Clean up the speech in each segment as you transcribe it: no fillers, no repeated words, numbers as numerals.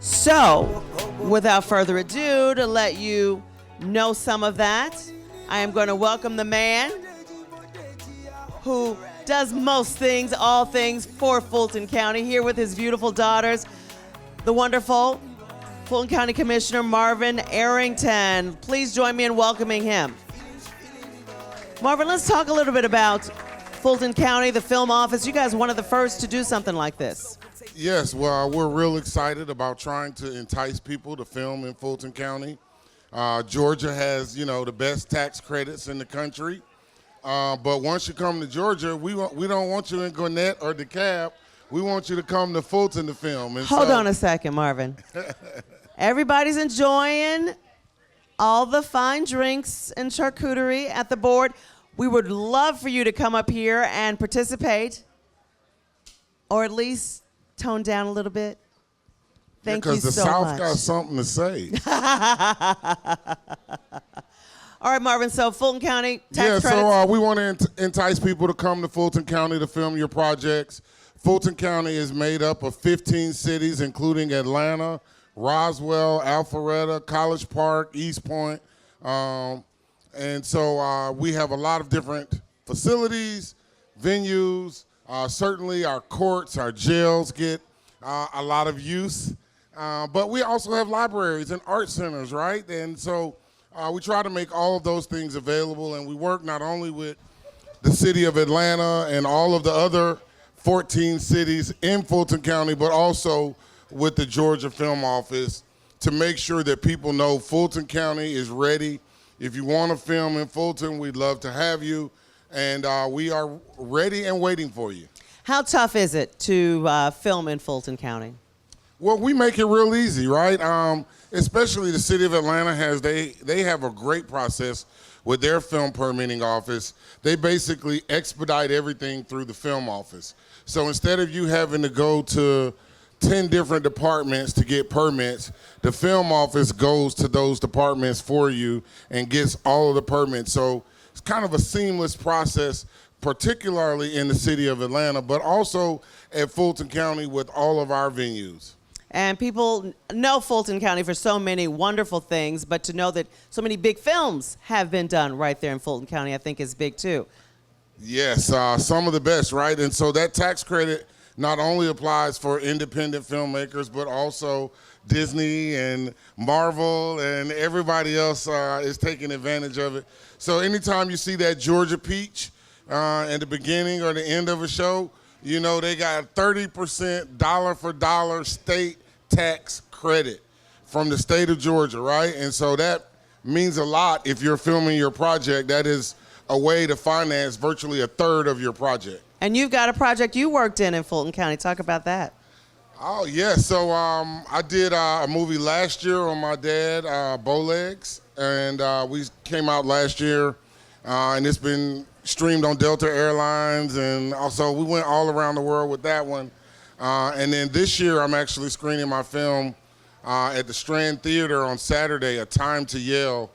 So, without further ado, to let you know some of that, I am going to welcome the man who does most things, all things for Fulton County, here with his beautiful daughters, the wonderful Fulton County Commissioner Marvin Arrington. Please join me in welcoming him. Marvin, let's talk a little bit about Fulton County, the film office. You guys are one of the first to do something like this. Yes, well, we're real excited about trying to entice people to film in Fulton County. Georgia has, the best tax credits in the country. But once you come to Georgia, we don't want you in Gwinnett or DeKalb. We want you to come to Fulton to film. And Hold on a second, Marvin. Everybody's enjoying all the fine drinks and charcuterie at the board. We would love for you to come up here and participate, or at least tone down a little bit. Thank you so much. Because the South got something to say. All right, Marvin, so Fulton County tax credits. So we want to entice people to come to Fulton County to film your projects. Fulton County is made up of 15 cities, including Atlanta, Roswell, Alpharetta, College Park, East Point. And so we have a lot of different facilities, venues. Certainly our courts, our jails get a lot of use. But we also have libraries and art centers, right? And so we try to make all of those things available, and we work not only with the city of Atlanta and all of the other 14 cities in Fulton County, but also with the Georgia Film Office to make sure that people know Fulton County is ready. If you want to film in Fulton, we'd love to have you, and we are ready and waiting for you. How tough is it to film in Fulton County? Well, we make it real easy, right? Especially the city of Atlanta they have a great process with their film permitting office. They basically expedite everything through the film office. So instead of you having to go to 10 different departments to get permits, the film office goes to those departments for you and gets all of the permits. So it's kind of a seamless process, particularly in the city of Atlanta, but also at Fulton County with all of our venues. And people know Fulton County for so many wonderful things, but to know that so many big films have been done right there in Fulton County, I think is big too. Yes, some of the best, right? And so that tax credit not only applies for independent filmmakers, but also Disney and Marvel and everybody else is taking advantage of it. So anytime you see that Georgia peach at the beginning or the end of a show, they got 30% dollar for dollar state tax credit from the state of Georgia, right? And so that means a lot if you're filming your project. That is a way to finance virtually a third of your project. And you've got a project you worked in Fulton County. Talk about that. Oh, yeah. So I did a movie last year on my dad, Bowlegs, and we came out last year, and it's been streamed on Delta Airlines, and also we went all around the world with that one. And then this year I'm actually screening my film at the Strand Theater on Saturday, A Time to Yell.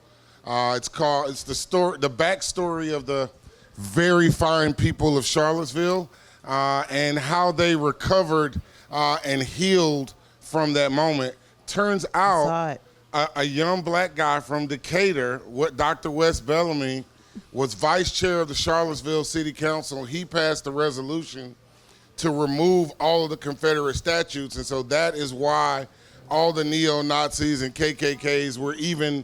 It's the backstory of the very fine people of Charlottesville and how they recovered and healed from that moment. Turns out a young black guy from Decatur, Dr. Wes Bellamy, was vice chair of the Charlottesville City Council. He passed a resolution to remove all of the Confederate statues, and so that is why all the neo-Nazis and KKKs were even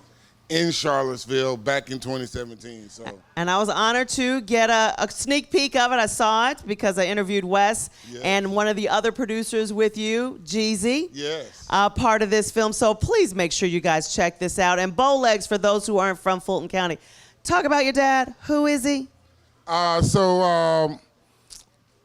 in Charlottesville back in 2017. So. And I was honored to get a sneak peek of it. I saw it because I interviewed Wes and one of the other producers with you, Jeezy. Yes. Part of this film. So please make sure you guys check this out. And Bowlegs, for those who aren't from Fulton County. Talk about your dad. Who is he?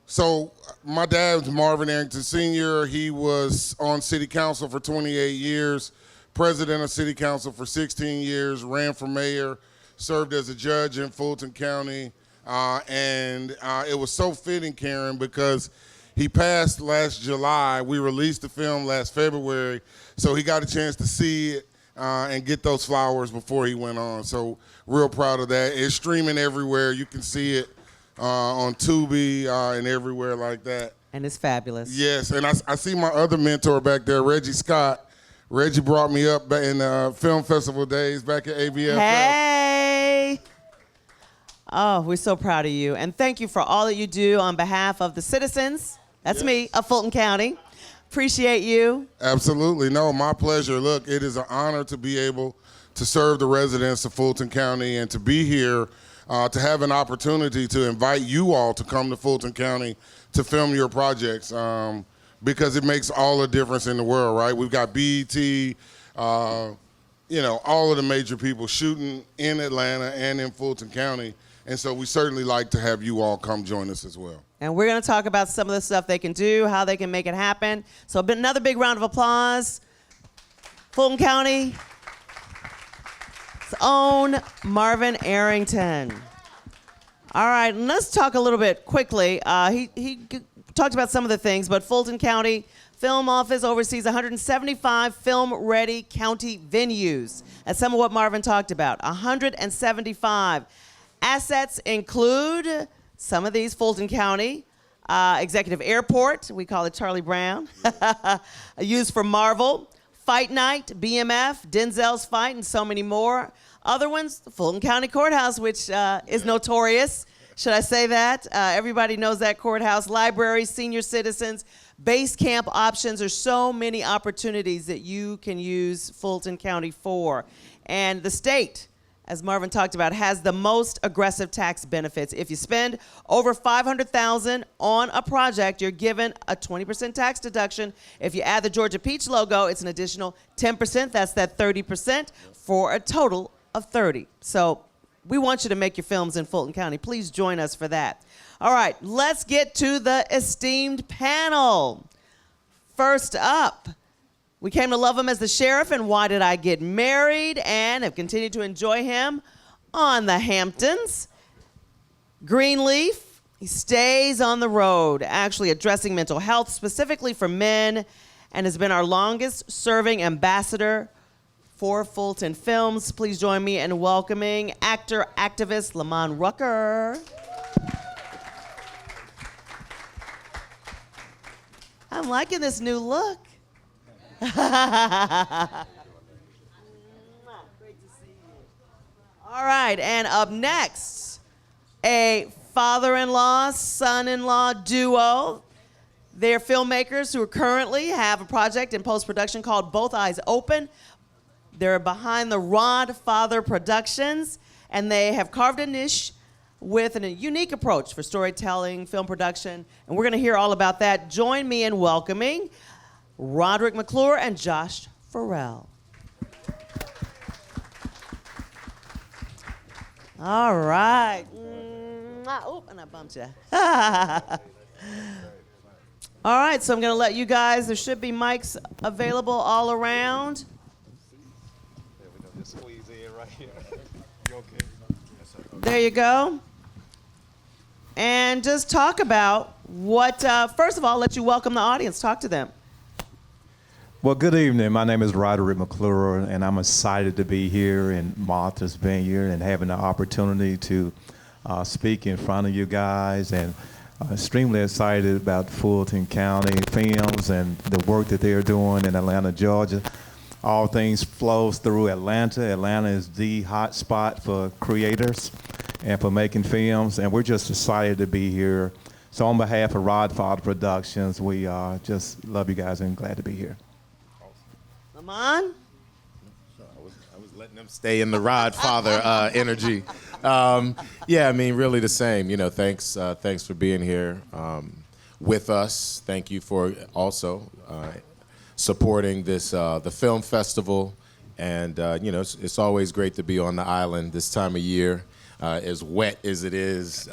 So my dad's Marvin Arrington Sr. He was on city council for 28 years, president of city council for 16 years, ran for mayor, served as a judge in Fulton County. And it was so fitting, Karyn, because he passed last July. We released the film last February, so he got a chance to see it and get those flowers before he went on. So real proud of that. It's streaming everywhere. You can see it on Tubi and everywhere like that. And it's fabulous. Yes, and I see my other mentor back there, Reggie Scott. Reggie brought me up back in the film festival days back at MVAAFF. Hey! Oh, we're so proud of you. And thank you for all that you do on behalf of the citizens. That's me, of Fulton County. Appreciate you. Absolutely. No, my pleasure. Look, it is an honor to be able to serve the residents of Fulton County and to be here, to have an opportunity to invite you all to come to Fulton County to film your projects, because it makes all the difference in the world, right? We've got BET, you know, all of the major people shooting in Atlanta and in Fulton County. And so we certainly like to have you all come join us as well. And we're going to talk about some of the stuff they can do, how they can make it happen. So another big round of applause. Fulton County's own Marvin Arrington. All right, and let's talk a little bit quickly. He talked about some of the things, but Fulton County Film Office oversees 175 film-ready county venues. That's some of what Marvin talked about, 175. Assets include some of these: Fulton County Executive Airport, we call it Charlie Brown, used for Marvel, Fight Night, BMF, Denzel's Fight, and so many more. Other ones, the Fulton County Courthouse, which is notorious. Should I say that? Everybody knows that courthouse. Libraries, senior citizens, base camp options. There's so many opportunities that you can use Fulton County for. And the state, as Marvin talked about, has the most aggressive tax benefits. If you spend over $500,000 on a project, you're given a 20% tax deduction. If you add the Georgia Peach logo, it's an additional 10%. That's that 30% for a total of 30%. So we want you to make your films in Fulton County. Please join us for that. All right, let's get to the esteemed panel. First up, we came to love him as the sheriff in Why Did I Get Married, and have continued to enjoy him on the Hamptons. Greenleaf, he stays on the road, actually addressing mental health specifically for men, and has been our longest serving ambassador for Fulton Films. Please join me in welcoming actor, activist Lamman Rucker. I'm liking this new look. Great to see you. All right, and up next, a father-in-law, son-in-law duo. They're filmmakers who currently have a project in post-production called Both Eyes Open. They're behind the Rod Father Productions, and they have carved a niche with a unique approach for storytelling, film production, and we're going to hear all about that. Join me in welcoming Roderick McClure and Josh Ferrell. All right. Oh, and I bumped you. All right, so I'm going to let you guys, there should be mics available all around. There we go. Just squeeze in right here. You okay? There you go. And just talk about what, first of all, let you welcome the audience. Talk to them. Well, good evening. My name is Roderick McClure, and I'm excited to be here in Martha's Vineyard and having the opportunity to speak in front of you guys, and extremely excited about Fulton County Films and the work that they're doing in Atlanta, Georgia. All things flows through Atlanta. Atlanta is the hot spot for creators and for making films, and we're just excited to be here. So on behalf of Rod Father Productions, we just love you guys and glad to be here. Lamman? I was letting them stay in the Rod Father energy. Yeah, I mean, really the same. You know, thanks for being here with us. Thank you for also supporting this the film festival, and you know, it's always great to be on the island this time of year, as wet as it is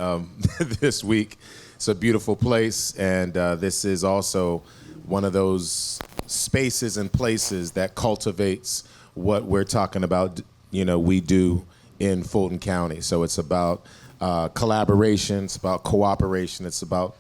this week. It's a beautiful place, and this is also one of those spaces and places that cultivates what we're talking about, you know, we do in Fulton County. So it's about collaboration, it's about cooperation, it's about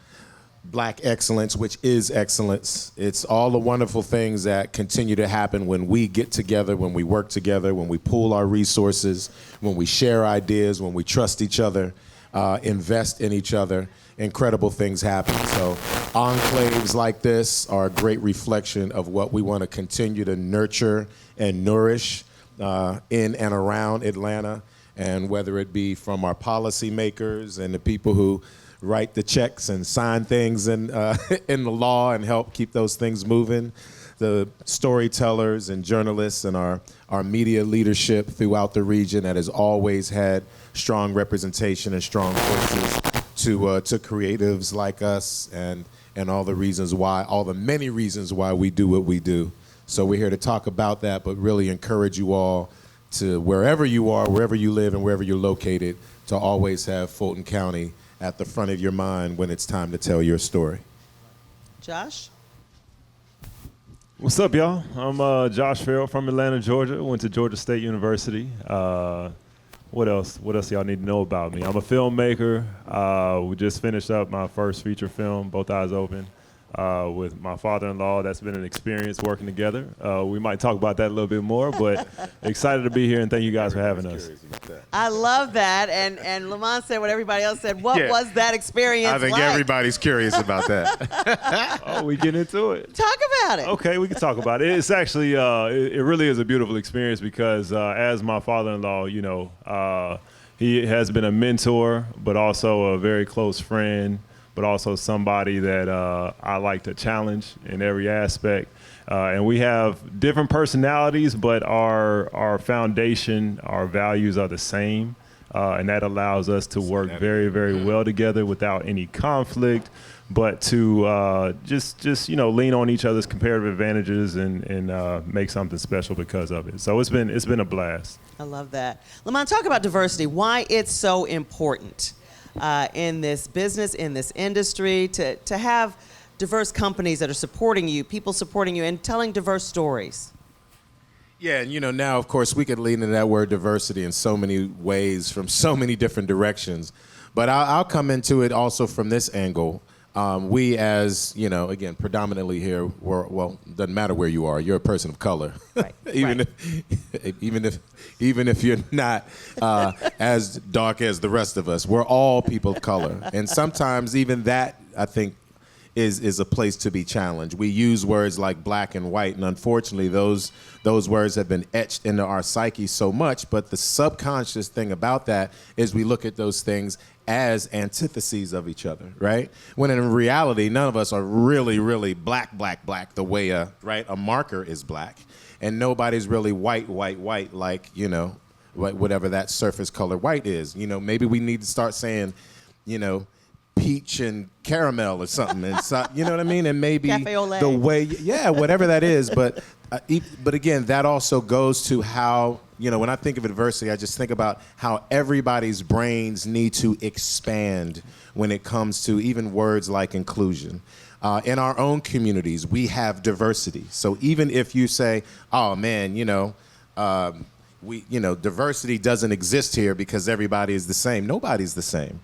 Black excellence, which is excellence. It's all the wonderful things that continue to happen when we get together, when we work together, when we pool our resources, when we share ideas, when we trust each other. invest in each other, incredible things happen. So enclaves like this are a great reflection of what we want to continue to nurture and nourish in and around Atlanta. And whether it be from our policymakers and the people who write the checks and sign things in the law and help keep those things moving, the storytellers and journalists and our media leadership throughout the region that has always had strong representation and strong voices, to creatives like us, and all the many reasons why we do what we do. So we're here to talk about that, but really encourage you all to, wherever you are, wherever you live, and wherever you're located, to always have Fulton County at the front of your mind when it's time to tell your story. Josh? What's up, y'all? I'm Josh Ferrell from Atlanta, Georgia. Went to Georgia State University. What else? What else y'all need to know about me? I'm a filmmaker. We just finished up my first feature film, Both Eyes Open, with my father-in-law. That's been an experience working together. We might talk about that a little bit more, but excited to be here, and thank you guys for having us. I love that. And Lamman said what everybody else said. What was that experience I think like? everybody's curious about that. Oh, we get into it. Talk about it. Okay, we can talk about it. It's actually, it really is a beautiful experience because as my father-in-law, he has been a mentor, but also a very close friend, but also somebody that I like to challenge in every aspect. And we have different personalities, but our foundation, our values are the same. And that allows us to work very, very well together without any conflict, but to just lean on each other's comparative advantages and make something special because of it. So it's been a blast. I love that. Lamman, talk about diversity, why it's so important in this business, in this industry, to have diverse companies that are supporting you, people supporting you, and telling diverse stories. Yeah, and now, of course, we could lean into that word diversity in so many ways from so many different directions. But I'll come into it also from this angle. We as, again, predominantly here, doesn't matter where you are, you're a person of color. Right. Even if you're not as dark as the rest of us, we're all people of color. And sometimes even that, I think, is a place to be challenged. We use words like black and white, and unfortunately those words have been etched into our psyche so much, but the subconscious thing about that is we look at those things as antitheses of each other, right? When in reality, none of us are really, really black, the way a marker is black. And nobody's really white like, whatever that surface color white is. Maybe we need to start saying, peach and caramel or something, and so, you know what I mean? And maybe Cafe au lait. the way, whatever that is. But again, that also goes to how, when I think of adversity, I just think about how everybody's brains need to expand when it comes to even words like inclusion. In our own communities, we have diversity. So even if you say, oh man, diversity doesn't exist here because everybody is the same. Nobody's the same.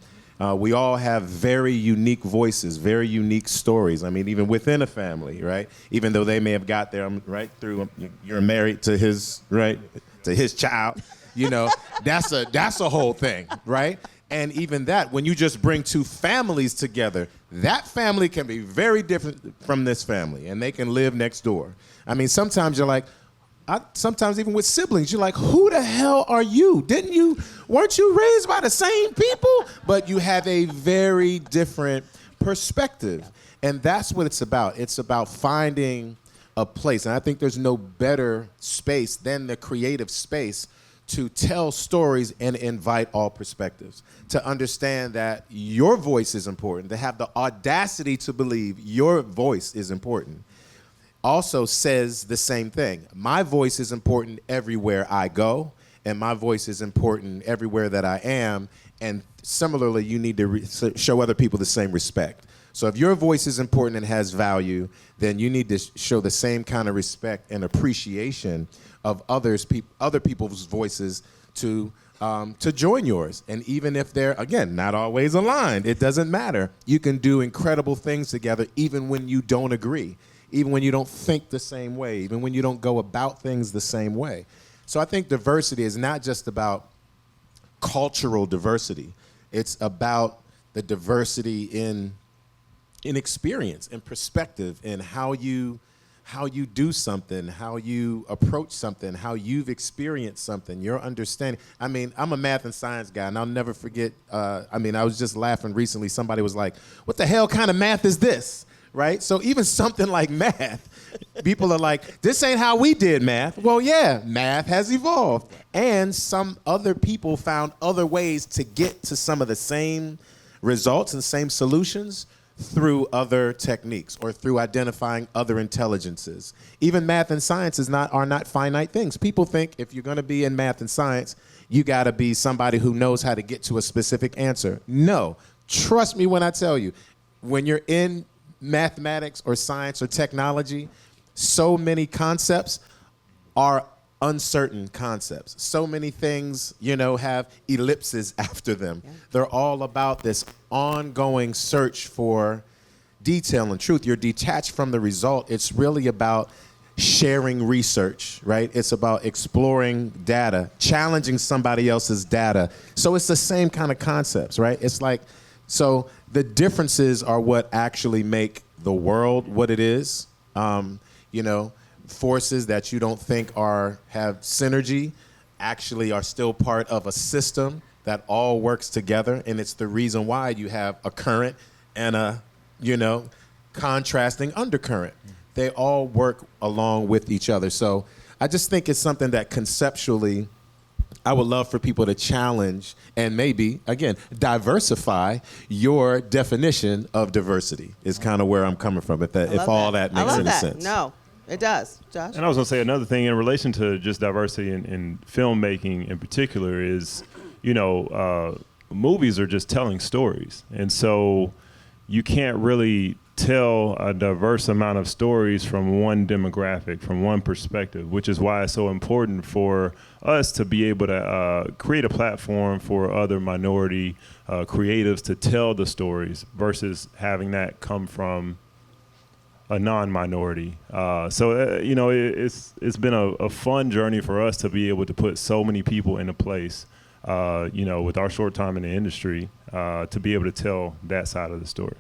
We all have very unique voices, very unique stories. I mean, even within a family, right? Even though they may have got there, through, you're married to his child, that's a whole thing, right? And even that, when you just bring two families together, that family can be very different from this family, and they can live next door. I mean, sometimes you're like, sometimes even with siblings, you're like, who the hell are you? Weren't you raised by the same people? But you have a very different perspective. And that's what it's about. It's about finding a place. And I think there's no better space than the creative space to tell stories and invite all perspectives, to understand that your voice is important, to have the audacity to believe your voice is important. Also says the same thing. My voice is important everywhere I go, and my voice is important everywhere that I am, and similarly, you need to show other people the same respect. So if your voice is important and has value, then you need to show the same kind of respect and appreciation of other people's voices to join yours. And even if they're, again, not always aligned, it doesn't matter. You can do incredible things together even when you don't agree, even when you don't think the same way, even when you don't go about things the same way. So I think diversity is not just about cultural diversity. It's about the diversity in experience and perspective and how you do something, how you approach something, how you've experienced something, your understanding. I mean, I'm a math and science guy, and I'll never forget, I was just laughing recently. Somebody was like, what the hell kind of math is this, right? So even something like math, people are like, this ain't how we did math. Well, yeah, math has evolved. And some other people found other ways to get to some of the same results and same solutions through other techniques or through identifying other intelligences. Even math and science are not finite things. People think if you're going to be in math and science, you got to be somebody who knows how to get to a specific answer. No, trust me when I tell you, when you're in mathematics or science or technology, so many concepts are uncertain concepts. So many things, have ellipses after them. Yeah. They're all about this ongoing search for detail and truth. You're detached from the result. It's really about sharing research, right? It's about exploring data, challenging somebody else's data. So it's the same kind of concepts, right? It's like, so the differences are what actually make the world what it is. Forces that you don't think have synergy actually are still part of a system that all works together, and it's the reason why you have a current and a contrasting undercurrent. They all work along with each other. So I just think it's something that conceptually I would love for people to challenge and maybe, again, diversify your definition of diversity is kind of where I'm coming from, if all that makes any sense. No. It does. Josh? And I was going to say another thing in relation to just diversity in filmmaking in particular is, movies are just telling stories. And so you can't really tell a diverse amount of stories from one demographic, from one perspective, which is why it's so important for us to be able to create a platform for other minority creatives to tell the stories versus having that come from a non-minority. It's been a fun journey for us to be able to put so many people into place, with our short time in the industry, to be able to tell that side of the story.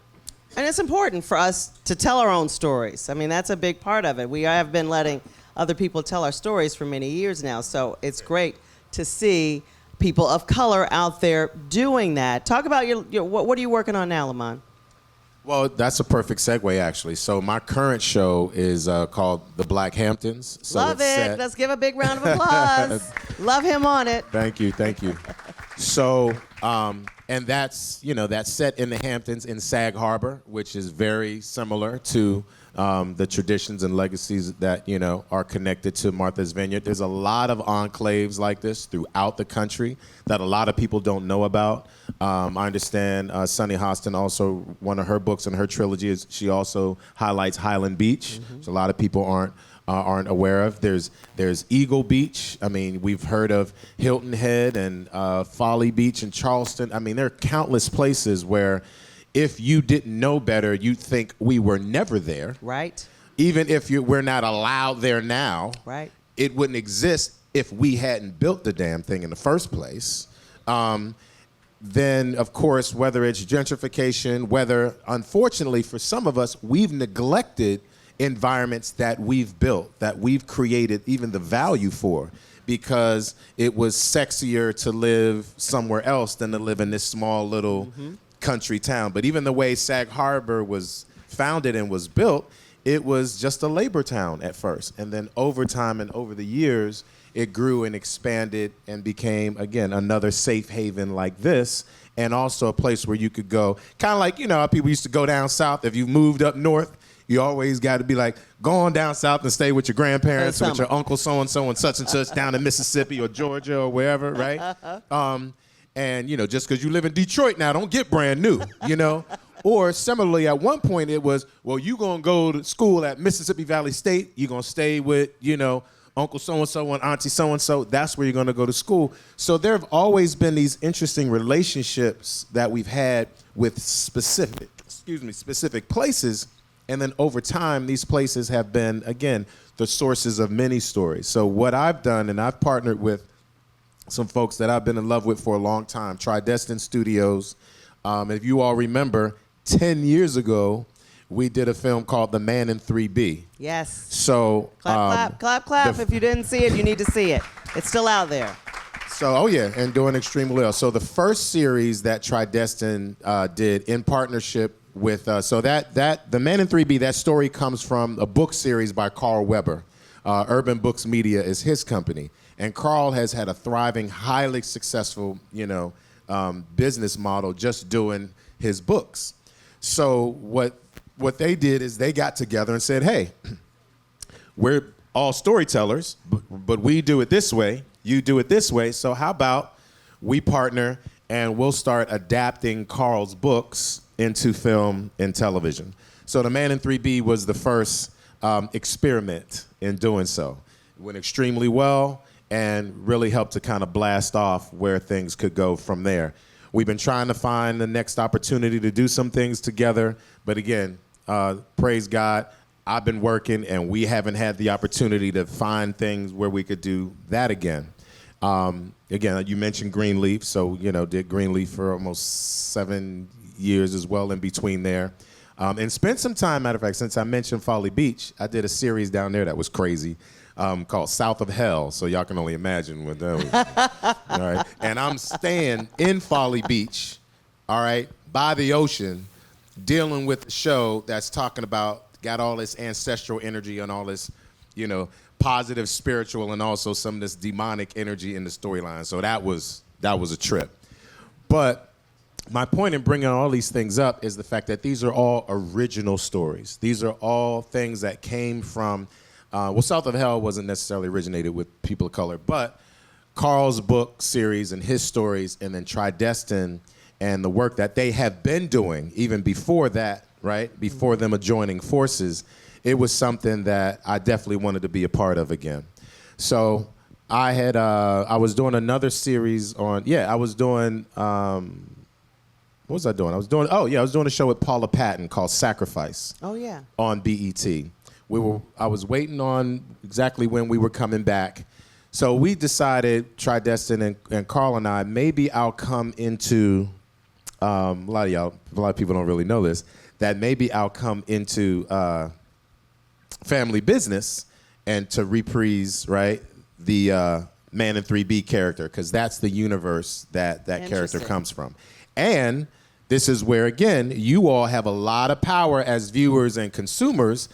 And it's important for us to tell our own stories. I mean, that's a big part of it. We have been letting other people tell our stories for many years now, so it's great to see people of color out there doing that. Talk about what are you working on now, Lamman? Well, that's a perfect segue, actually. So my current show is called The Black Hamptons. So Love it. Let's give a big round of applause. Love him on it. Thank you. So, and that's set in the Hamptons in Sag Harbor, which is very similar to the traditions and legacies that, are connected to Martha's Vineyard. There's a lot of enclaves like this throughout the country that a lot of people don't know about. I understand Sunny Hostin also, one of her books in her trilogy is she also highlights Highland Beach, which a lot of people aren't aware of. There's Eagle Beach. I mean, we've heard of Hilton Head and Folly Beach in Charleston. I mean, there are countless places where if you didn't know better, you'd think we were never there. Right. Even if we're not allowed there now, right, it wouldn't exist if we hadn't built the damn thing in the first place. Then, of course, whether it's gentrification, whether, unfortunately, for some of us, we've neglected environments that we've built, that we've created even the value for, because it was sexier to live somewhere else than to live in this small little country town. But even the way Sag Harbor was founded and was built, it was just a labor town at first. And then over time and over the years, it grew and expanded and became, again, another safe haven like this, and also a place where you could go, kind of like, how people used to go down south. If you moved up north, you always got to be like, go on down south and stay with your grandparents, with your uncle so-and-so and such down in Mississippi or Georgia or wherever, right? And, just because you live in Detroit now, don't get brand new, Or similarly, at one point it was, well, you going to go to school at Mississippi Valley State. You're going to stay with, Uncle so-and-so and Auntie so-and-so. That's where you're going to go to school. So there have always been these interesting relationships that we've had with specific places. And then over time, these places have been, again, the sources of many stories. So what I've done, and I've partnered with some folks that I've been in love with for a long time, Tridestin Studios. If you all remember, 10 years ago, we did a film called The Man in 3B. Yes. So Clap. If you didn't see it, you need to see it. It's still out there. So, oh yeah, and doing extremely well. So the first series that Tridestin did in partnership with, The Man in 3B, that story comes from a book series by Carl Weber. Urban Books Media is his company. And Carl has had a thriving, highly successful, business model just doing his books. So what they did is they got together and said, hey, we're all storytellers, but we do it this way, you do it this way, so how about we partner and we'll start adapting Carl's books into film and television. So The Man in 3B was the first experiment in doing so. It went extremely well and really helped to kind of blast off where things could go from there. We've been trying to find the next opportunity to do some things together, but again, praise God, I've been working and we haven't had the opportunity to find things where we could do that again. Again, you mentioned Greenleaf, so did Greenleaf for almost 7 years as well in between there. And spent some time, matter of fact, since I mentioned Folly Beach, I did a series down there that was crazy called South of Hell, so y'all can only imagine what that was. All right, and I'm staying in Folly Beach, all right, by the ocean, dealing with a show that's talking about, got all this ancestral energy and all this, positive spiritual and also some of this demonic energy in the storyline. So that was a trip. But my point in bringing all these things up is the fact that these are all original stories. These are all things that came from, South of Hell wasn't necessarily originated with people of color, but Carl's book series and his stories, and then Tridestin and the work that they have been doing even before that, right? Before them joining forces, it was something that I definitely wanted to be a part of again. So I was doing another series on, what was I doing? I was doing a show with Paula Patton called Sacrifice. Oh, yeah. On BET. I was waiting on exactly when we were coming back. So we decided, Tridestin and Carl and I, maybe I'll come into, a lot of people don't really know this, that maybe I'll come into family business and to reprise, right, the Man in 3B character, because that's the universe that character comes from. And this is where, again, you all have a lot of power as viewers and consumers.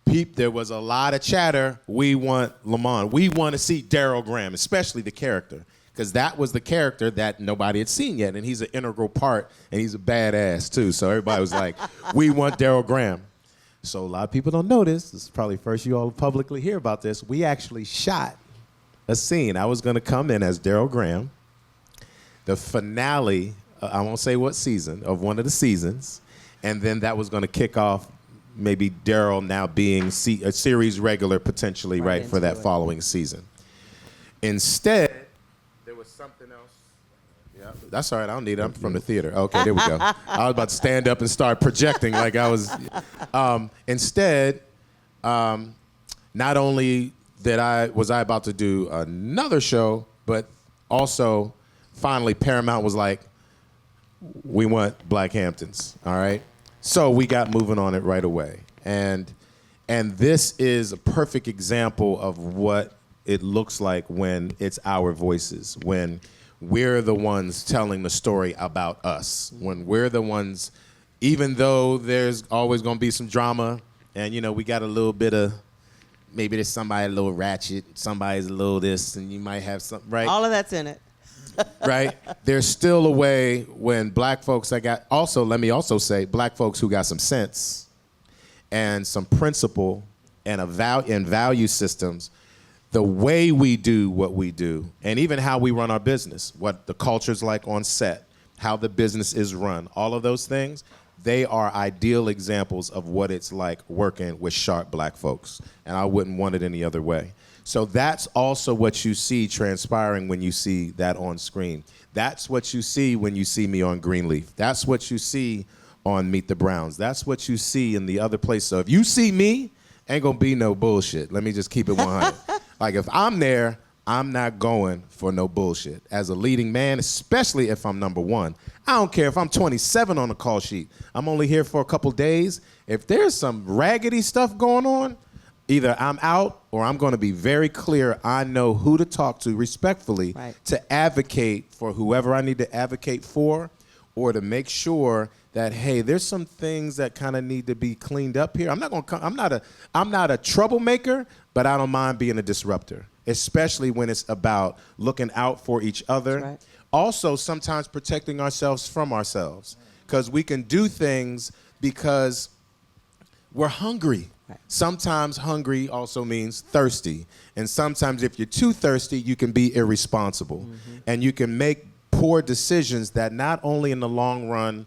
There was a lot of chatter. We want Lamman. We want to see Daryl Graham, especially the character, because that was the character that nobody had seen yet, and he's an integral part, and he's a badass, too. So everybody was like, we want Daryl Graham. So a lot of people don't know this. This is probably first you all publicly hear about this. We actually shot a scene. I was going to come in as Daryl Graham. The finale, I won't say what season, of one of the seasons, and then that was going to kick off maybe Daryl now being a series regular potentially, right, for that following season. Instead, there was something else. Yeah, that's all right. I don't need it. I'm from the theater. Okay, there we go. I was about to stand up and start projecting like I was. Instead, not only was I about to do another show, but also finally Paramount was like, we want Black Hamptons, all right? So we got moving on it right away. And this is a perfect example of what it looks like when it's our voices, when we're the ones telling the story about us, when we're the ones, even though there's always going to be some drama, and, we got a little bit of, maybe there's somebody a little ratchet, somebody's a little this, and you might have something, right? All of that's in it. Right? There's still a way when black folks let me also say, black folks who got some sense and some principle and value systems, the way we do what we do, and even how we run our business, what the culture's like on set, how the business is run, all of those things, they are ideal examples of what it's like working with sharp black folks. And I wouldn't want it any other way. So that's also what you see transpiring when you see that on screen. That's what you see when you see me on Greenleaf. That's what you see on Meet the Browns. That's what you see in the other place. So if you see me, ain't gonna be no bullshit. Let me just keep it 100. Like if I'm there, I'm not going for no bullshit. As a leading man, especially if I'm number one, I don't care if I'm 27 on the call sheet. I'm only here for a couple days. If there's some raggedy stuff going on, either I'm out or I'm going to be very clear. I know who to talk to respectfully to advocate for whoever I need to advocate for, or to make sure that, hey, there's some things that kind of need to be cleaned up here. I'm not a troublemaker, but I don't mind being a disruptor, especially when it's about looking out for each other. Right. Also, sometimes protecting ourselves from ourselves, because we can do things because we're hungry. Right. Sometimes hungry also means thirsty. And sometimes if you're too thirsty, you can be irresponsible. And you can make poor decisions that not only in the long run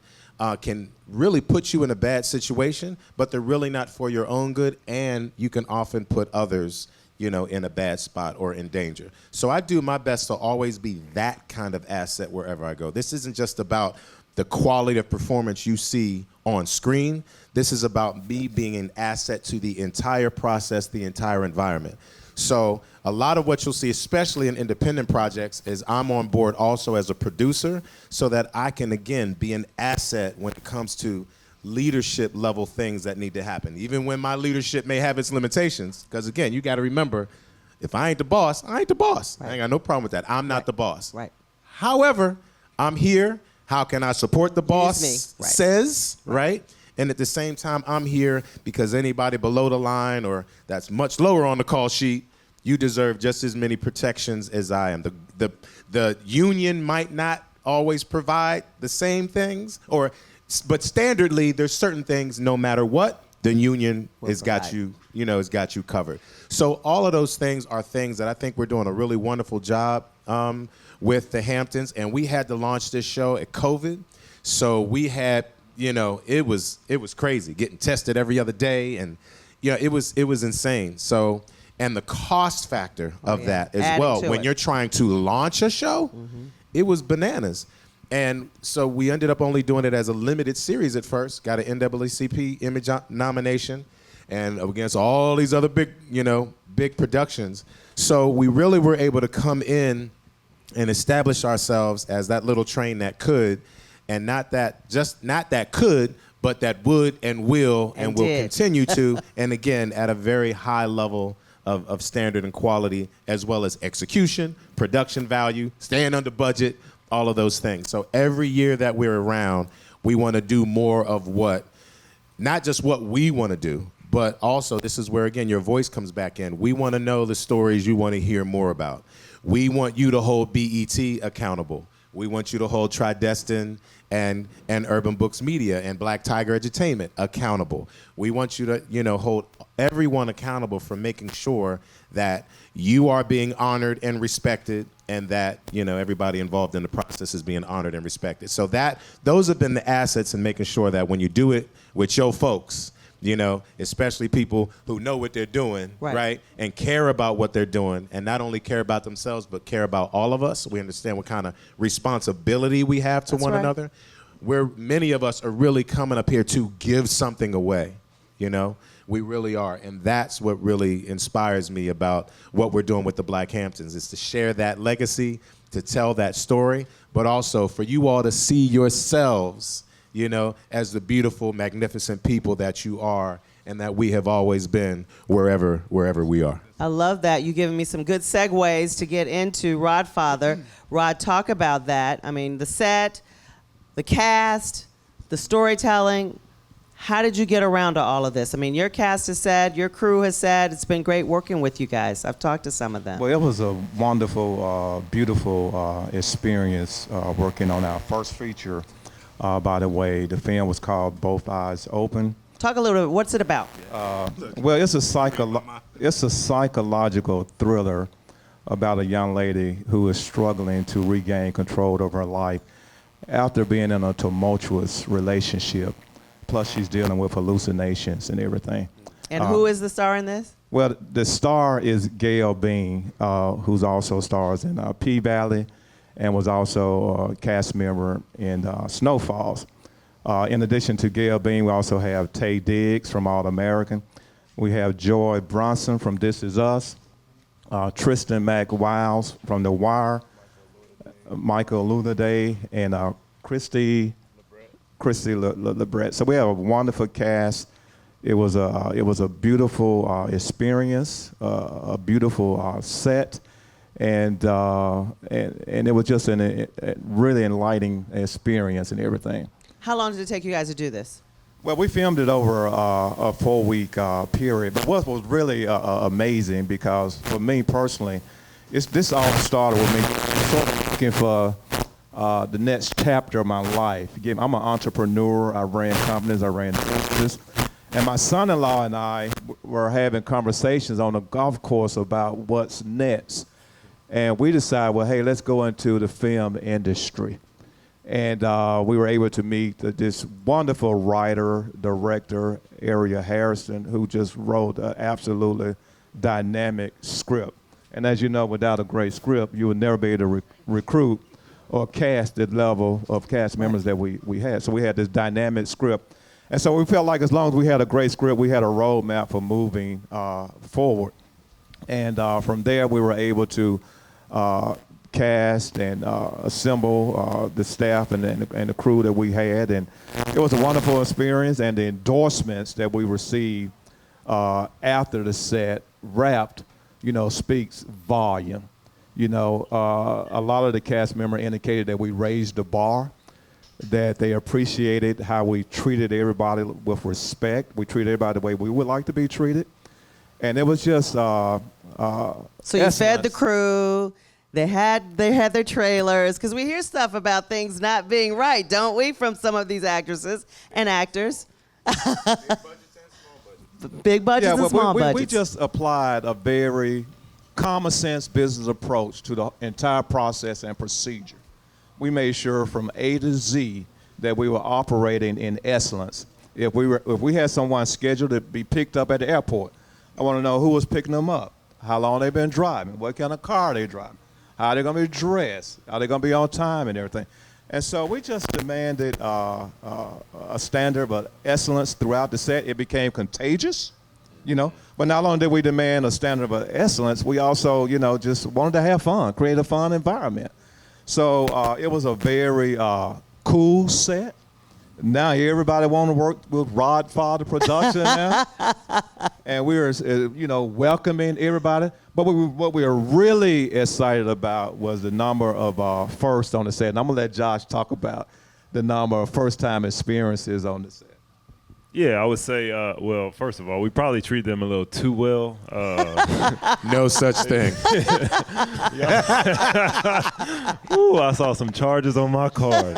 can really put you in a bad situation, but they're really not for your own good, and you can often put others, in a bad spot or in danger. So I do my best to always be that kind of asset wherever I go. This isn't just about the quality of performance you see on screen. This is about me being an asset to the entire process, the entire environment. So a lot of what you'll see, especially in independent projects, is I'm on board also as a producer, so that I can, again, be an asset when it comes to leadership level things that need to happen, even when my leadership may have its limitations. Because, again, you got to remember, if I ain't the boss, I ain't the boss. Right. I ain't got no problem with that. I'm not the boss. Right. However, I'm here. How can I support the boss says, right? And at the same time, I'm here because anybody below the line or that's much lower on the call sheet, you deserve just as many protections as I am. The union might not always provide the same things, but standardly, there's certain things, no matter what, the union has got you, has got you covered. So all of those things are things that I think we're doing a really wonderful job with the Hamptons, and we had to launch this show at COVID. So we had, it was crazy, getting tested every other day, and it was insane. So, and the cost factor of that as well, when you're trying to launch a show, it was bananas. And so we ended up only doing it as a limited series at first, got an NAACP Emmy nomination, and against all these other big productions. So we really were able to come in and establish ourselves as that little train that could, and not that could, but that would and will and will continue to, and again, at a very high level of standard and quality, as well as execution, production value, staying under budget, all of those things. So every year that we're around, we want to do more of not just what we want to do, but also this is where, again, your voice comes back in. We want to know the stories you want to hear more about. We want you to hold BET accountable. We want you to hold Tridestin and Urban Books Media and Black Tiger Entertainment accountable. We want you to, hold everyone accountable for making sure that you are being honored and respected, and that, everybody involved in the process is being honored and respected. So those have been the assets in making sure that when you do it with your folks, especially people who know what they're doing, right? And care about what they're doing, and not only care about themselves, but care about all of us. We understand what kind of responsibility we have to one another. Where many of us are really coming up here to give something away, We really are, and that's what really inspires me about what we're doing with the Black Hamptons, is to share that legacy, to tell that story, but also for you all to see yourselves, as the beautiful, magnificent people that you are, and that we have always been wherever we are. I love that. You're giving me some good segues to get into Rodfather. Rod, talk about that. I mean, the set, the cast, the storytelling. How did you get around to all of this? I mean, your cast has said, your crew has said, it's been great working with you guys. I've talked to some of them. Well, it was a wonderful, beautiful experience working on our first feature. By the way, the film was called Both Eyes Open. Talk a little bit. What's it about? Well, it's a psychological thriller about a young lady who is struggling to regain control of her life after being in a tumultuous relationship. Plus, she's dealing with hallucinations and everything. And who is the star in this? Well, the star is Gail Bean, who's also stars in P-Valley, and was also a cast member in Snowfalls. In addition to Gail Bean, we also have Tay Diggs from All American. We have Joy Bronson from This Is Us. Tristan McWiles from The Wire, Michael Lunaday, and Christy Lebret. So we have a wonderful cast. It was a beautiful experience, a beautiful set, and it was just a really enlightening experience and everything. How long did it take you guys to do this? Well, we filmed it over a 4-week period, but what was really amazing, because for me personally, this all started with me sort of looking for the next chapter of my life. Again, I'm an entrepreneur. I ran companies, I ran businesses. And my son-in-law and I were having conversations on the golf course about what's next. And we decided, well, hey, let's go into the film industry. And we were able to meet this wonderful writer, director, Ariel Harrison, who just wrote an absolutely dynamic script. And as you know, without a great script, you would never be able to recruit or cast the level of cast members that we had. So we had this dynamic script. And so we felt like as long as we had a great script, we had a roadmap for moving forward. And from there, we were able to cast and assemble the staff and the crew that we had. And it was a wonderful experience. And the endorsements that we received after the set wrapped, speaks volume. A lot of the cast members indicated that we raised the bar, that they appreciated how we treated everybody with respect. We treated everybody the way we would like to be treated. And it was just So you fed the crew. They had their trailers, because we hear stuff about things not being right, don't we, from some of these actresses and actors? Big budgets and small budgets. We just applied a very common sense business approach to the entire process and procedure. We made sure from A to Z that we were operating in excellence. If we had someone scheduled to be picked up at the airport, I want to know who was picking them up, how long they've been driving, what kind of car they driving, how they're going to be dressed, how they're going to be on time and everything. And so we just demanded a standard of excellence throughout the set. It became contagious, But not only did we demand a standard of excellence, we also, just wanted to have fun, create a fun environment. So it was a very cool set. Now everybody want to work with Rod Father Production now. And we were, welcoming everybody. But what we were really excited about was the number of firsts on the set. And I'm going to let Josh talk about the number of first-time experiences on the set. Yeah, I would say, well, first of all, we probably treat them a little too well. No such thing. Ooh, I saw some charges on my card.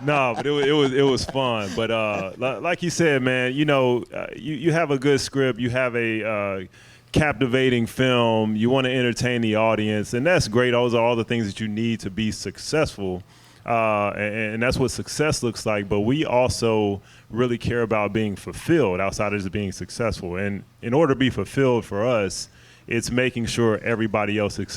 No, but it was fun. But like you said, man, you have a good script, you have a captivating film, you want to entertain the audience, and that's great. Those are all the things that you need to be successful. And that's what success looks like. But we also really care about being fulfilled outside of just being successful. And in order to be fulfilled for us, it's making sure everybody else is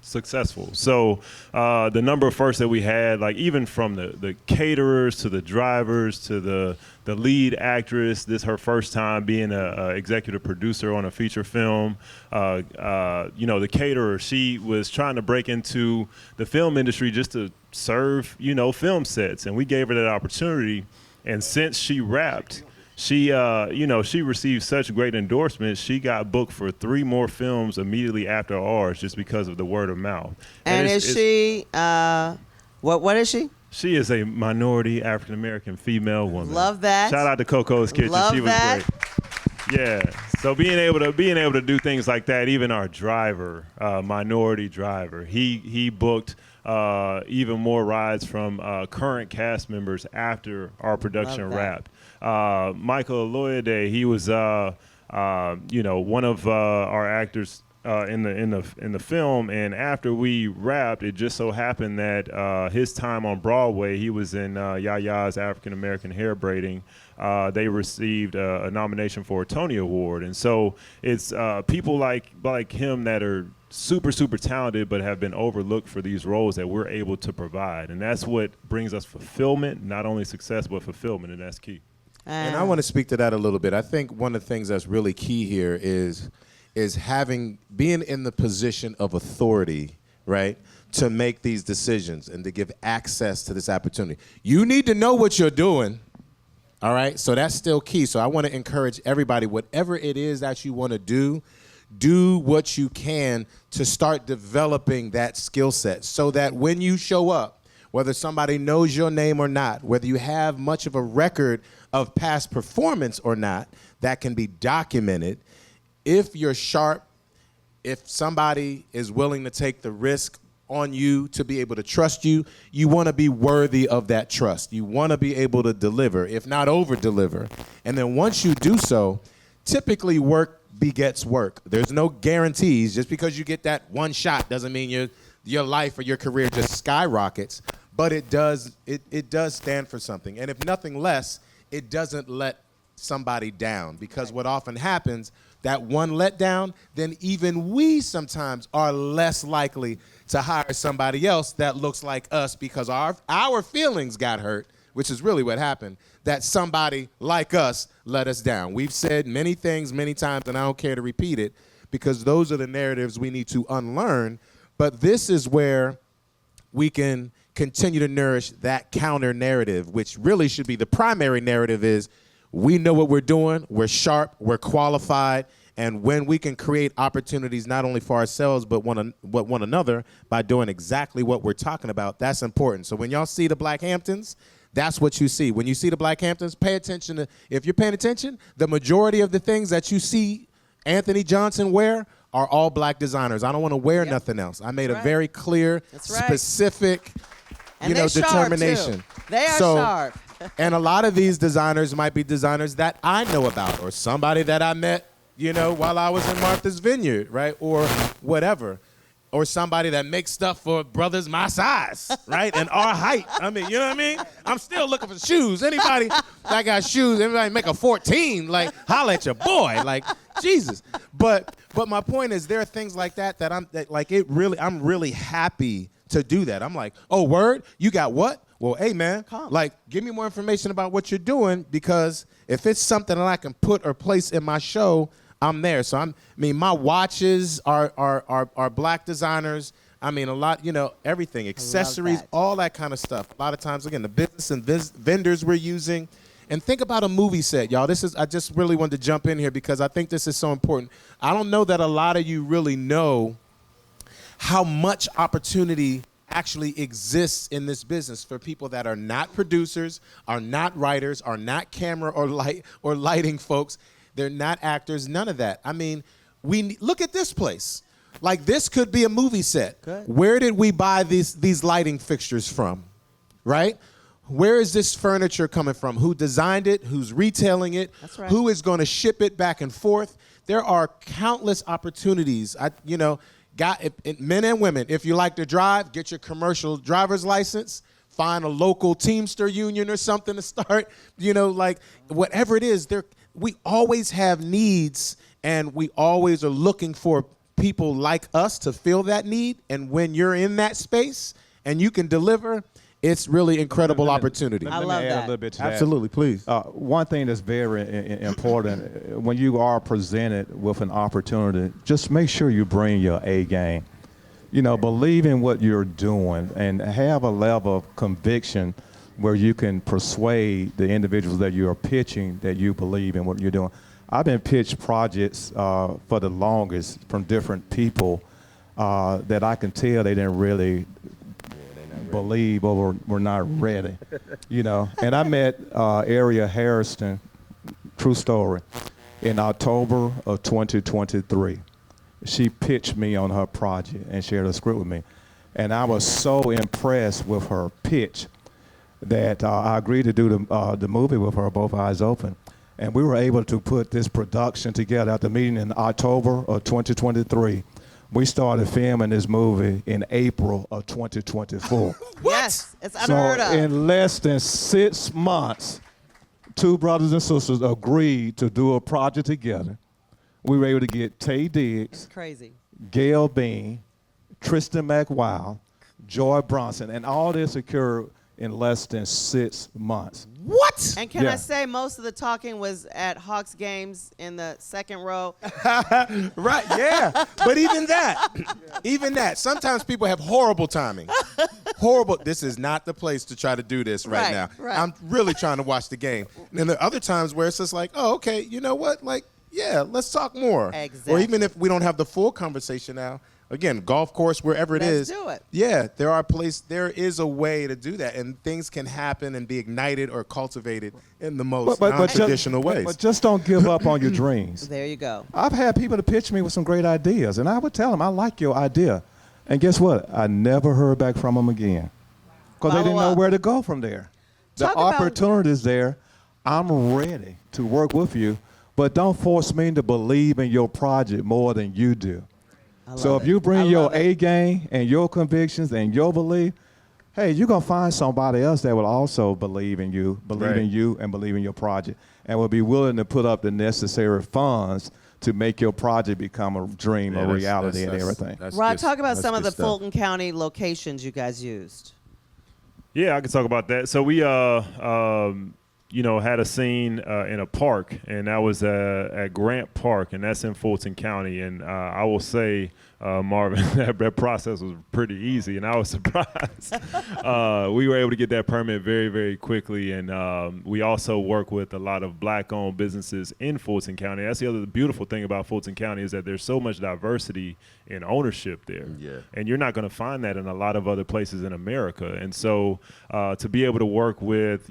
successful. So the number of firsts that we had, like even from the caterers to the drivers to the lead actress, this her first time being a executive producer on a feature film. The caterer, she was trying to break into the film industry just to serve, film sets. And we gave her that opportunity. And since she wrapped, she received such great endorsements. She got booked for 3 more films immediately after ours, just because of the word of mouth. And is she? What is she? She is a minority African American female woman. Love that. Shout out to Coco's Kitchen. Love she was that. great. Yeah. So being able to do things like that, even our driver, minority driver, he booked even more rides from current cast members after our production wrapped. Michael Aloyede, he was one of our actors in the film, and after we wrapped, it just so happened that his time on Broadway, he was in Yaya's African American Hair Braiding. They received a nomination for a Tony Award, and so it's people like him that are super talented but have been overlooked for these roles that we're able to provide, and that's what brings us fulfillment, not only success but fulfillment, and that's key. And I want to speak to that a little bit. I think one of the things that's really key here is is being in the position of authority, right, to make these decisions and to give access to this opportunity. You need to know what you're doing, all right? So that's still key. So I want to encourage everybody, whatever it is that you want to do what you can to start developing that skill set so that when you show up, whether somebody knows your name or not, whether you have much of a record of past performance or not, that can be documented. If you're sharp, if somebody is willing to take the risk on you to be able to trust you, you want to be worthy of that trust. You want to be able to deliver, if not over-deliver. And then once you do so, typically work begets work. There's no guarantees. Just because you get that one shot doesn't mean your life or your career just skyrockets, but it does stand for something. And if nothing less, it doesn't let somebody down, because what often happens, that one letdown, then even we sometimes are less likely to hire somebody else that looks like us because our feelings got hurt, which is really what happened, that somebody like us let us down. We've said many things many times, and I don't care to repeat it, because those are the narratives we need to unlearn. But this is where we can continue to nourish that counter narrative, which really should be the primary narrative. Is we know what we're doing, we're sharp, we're qualified, and when we can create opportunities not only for ourselves but one another by doing exactly what we're talking about, that's important. So when y'all see the Black Hamptons, that's what you see. When you see the Black Hamptons, pay attention to, if you're paying attention, the majority of the things that you see Anthony Johnson wear are all black designers. I don't want to wear nothing else. I made a very clear, specific, determination. They are sharp. And a lot of these designers might be designers that I know about, or somebody that I met, while I was in Martha's Vineyard, right? Or whatever. Or somebody that makes stuff for brothers my size, right? And our height. I mean, you know what I mean? I'm still looking for shoes. Anybody that got shoes, everybody make a 14, like, holla at your boy. Like, Jesus. But my point is, there are things like that I'm really happy to do that. I'm like, oh, word? You got what? Well, hey, man, give me more information about what you're doing, because if it's something that I can put or place in my show, I'm there. So my watches are black designers. I mean, a lot, everything, accessories, all that kind of stuff. A lot of times, again, the business and vendors we're using. And think about a movie set, y'all. I just really wanted to jump in here because I think this is so important. I don't know that a lot of you really know how much opportunity actually exists in this business for people that are not producers, are not writers, are not camera or lighting folks. They're not actors, none of that. I mean, look at this place. Like, this could be a movie set. Good. Where did we buy these lighting fixtures from, right? Where is this furniture coming from? Who designed it? Who's retailing it? That's right. Who is going to ship it back and forth? There are countless opportunities. Men and women, if you like to drive, get your commercial driver's license. Find a local Teamster union or something to start. Whatever it is, we always have needs, and we always are looking for people like us to fill that need. And when you're in that space and you can deliver, it's really incredible opportunity. I love that. that. A little bit to that. Absolutely, please. One thing that's very important, when you are presented with an opportunity, just make sure you bring your A game. Believe in what you're doing and have a level of conviction where you can persuade the individuals that you are pitching that you believe in what you're doing. I've been pitched projects for the longest from different people that I can tell they didn't really believe or were not ready, And I met Aria Harrison, true story, in October of 2023. She pitched me on her project and shared a script with me. And I was so impressed with her pitch that I agreed to do the movie with her, both eyes open. And we were able to put this production together at the meeting in October of 2023. We started filming this movie in April of 2024. Yes, it's unheard of. So in less than 6 months, two brothers and sisters agreed to do a project together. We were able to get Tay Diggs, crazy, Gail Bean, Tristan McWild, Joy Bronson, and all this occurred in less than 6 months. What? And can I Yeah. say most of the talking was at Hawks games in the second row? Right, yeah. But even that, sometimes people have horrible timing. Horrible. This is not the place to try to do this right now. Right. I'm really trying to watch the game. And there are other times where it's just like, oh, okay, you know what? Like, yeah, let's talk more. Exactly. Or even if we don't have the full conversation now, again, golf course, wherever it is. Let's do it. Yeah, there is a way to do that, and things can happen and be ignited or cultivated in the most non-traditional ways. But just don't give up on your dreams. There you go. I've had people to pitch me with some great ideas, and I would tell them, I like your idea. And guess what? I never heard back from them again because they didn't Follow know up. where to go from there. Talk The about- opportunity's there. I'm ready to work with you, but don't force me to believe in your project more than you do. So if you bring your A game and your convictions and your belief, hey, you're going to find somebody else that will also believe in you, and believe in your project, and will be willing to put up the necessary funds to make your project become a dream, a reality, and everything. Rod, talk about some of the Fulton County locations you guys used. Yeah, I can talk about that. So we, had a scene in a park, and that was at Grant Park, and that's in Fulton County. And I will say, Marvin, that process was pretty easy, and I was surprised. We were able to get that permit very, very quickly, and we also work with a lot of black-owned businesses in Fulton County. That's the other beautiful thing about Fulton County is that there's so much diversity in ownership there. Yeah. And you're not going to find that in a lot of other places in America. And so to be able to work with,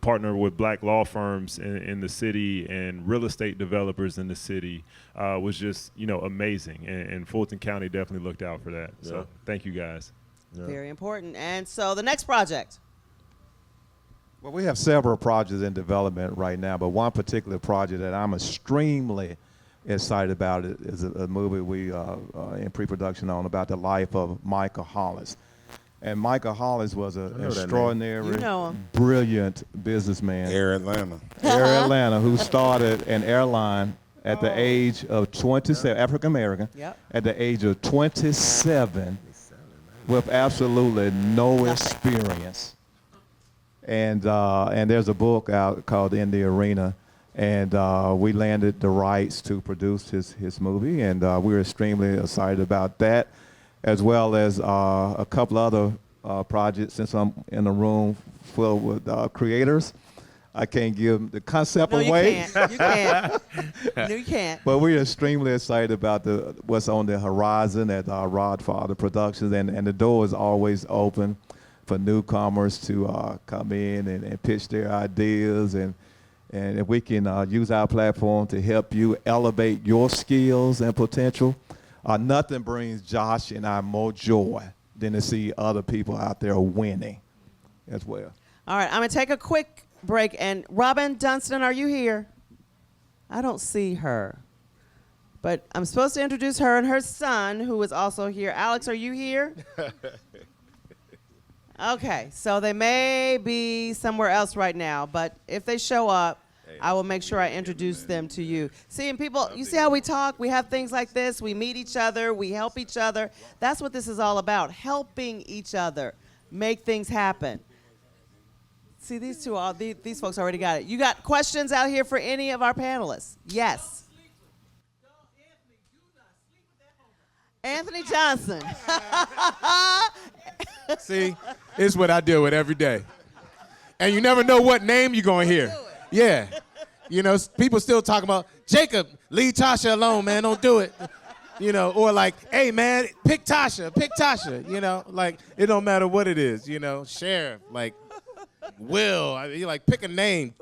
partner with black law firms in the city and real estate developers in the city was just, amazing. And Fulton County definitely looked out for that. Yeah. So thank you guys. Yeah. Very important. And so the next project. Well, we have several projects in development right now, but one particular project that I'm extremely excited about is a movie we in pre-production on about the life of Michael Hollis. And Michael Hollis was an extraordinary, brilliant businessman. Air Atlanta. Air Atlanta, who started an airline at the age of 27, African American, at the age of 27, with absolutely no experience. And there's a book out called In the Arena, and we landed the rights to produce his movie, and we were extremely excited about that, as well as a couple other projects. Since I'm in a room full with creators, I can't give the concept away. You can't. No, you can't. But we're extremely excited about what's on the horizon at Rodfather Productions, and the door is always open for newcomers to come in and pitch their ideas, and if we can use our platform to help you elevate your skills and potential, nothing brings Josh and I more joy than to see other people out there winning as well. All right, I'm going to take a quick break. And Robin Dunstan, are you here? I don't see her. But I'm supposed to introduce her and her son, who is also here. Alex, are you here? Okay, so they may be somewhere else right now, but if they show up, I will make sure I introduce them to you. See, and people, you see how we talk? We have things like this. We meet each other. We help each other. That's what this is all about, helping each other make things happen. See, these folks already got it. You got questions out here for any of our panelists? Yes. Anthony Johnson. See, it's what I deal with every day. And you never know what name you're going to hear. Yeah. People still talking about, Jacob, leave Tasha alone, man, don't do it. Or like, hey, man, pick Tasha. Like, it don't matter what it is, Sheriff, like, Will, pick a name,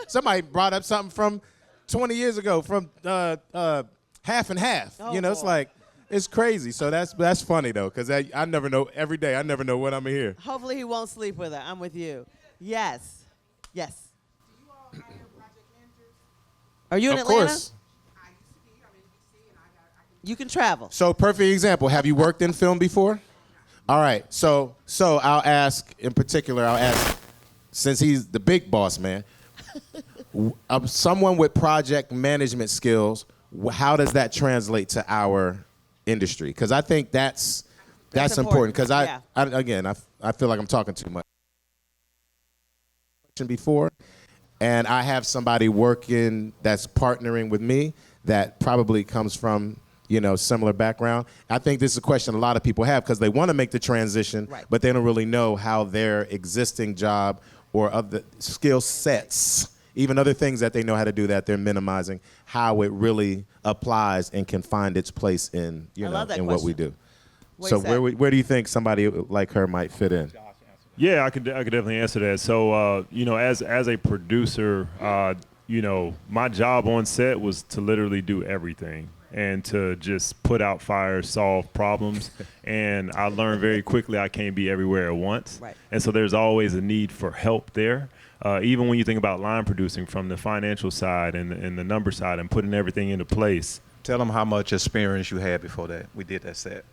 Somebody brought up something from 20 years ago from Half and Half. It's like, it's crazy. So that's funny, though, because I never know, every day, I never know what I'm going to hear. Hopefully he won't sleep with her. I'm with you. Yes. Yes. Are you in Atlanta? Of course. You can travel. So, perfect example. Have you worked in film before? All right. So I'll ask, in particular, since he's the big boss man, someone with project management skills, how does that translate to our industry? Because I think that's important. Because I feel like I'm talking too much. before, and I have somebody working that's partnering with me that probably comes from, similar background. I think this is a question a lot of people have because they want to make the transition, Right. but they don't really know how their existing job or other skill sets, even other things that they know how to do that they're minimizing, how it really applies and can find its place in, love that in what we question. do. What So is that? where do you think somebody like her might fit in? Yeah, I could definitely answer that. So, as a producer, my job on set was to literally do everything and to just put out fires, solve problems. And I learned very quickly I can't be everywhere at once. Right. And so there's always a need for help there. Even when you think about line producing from the financial side and the number side and putting everything into place. Tell them how much experience you had before that we did that set.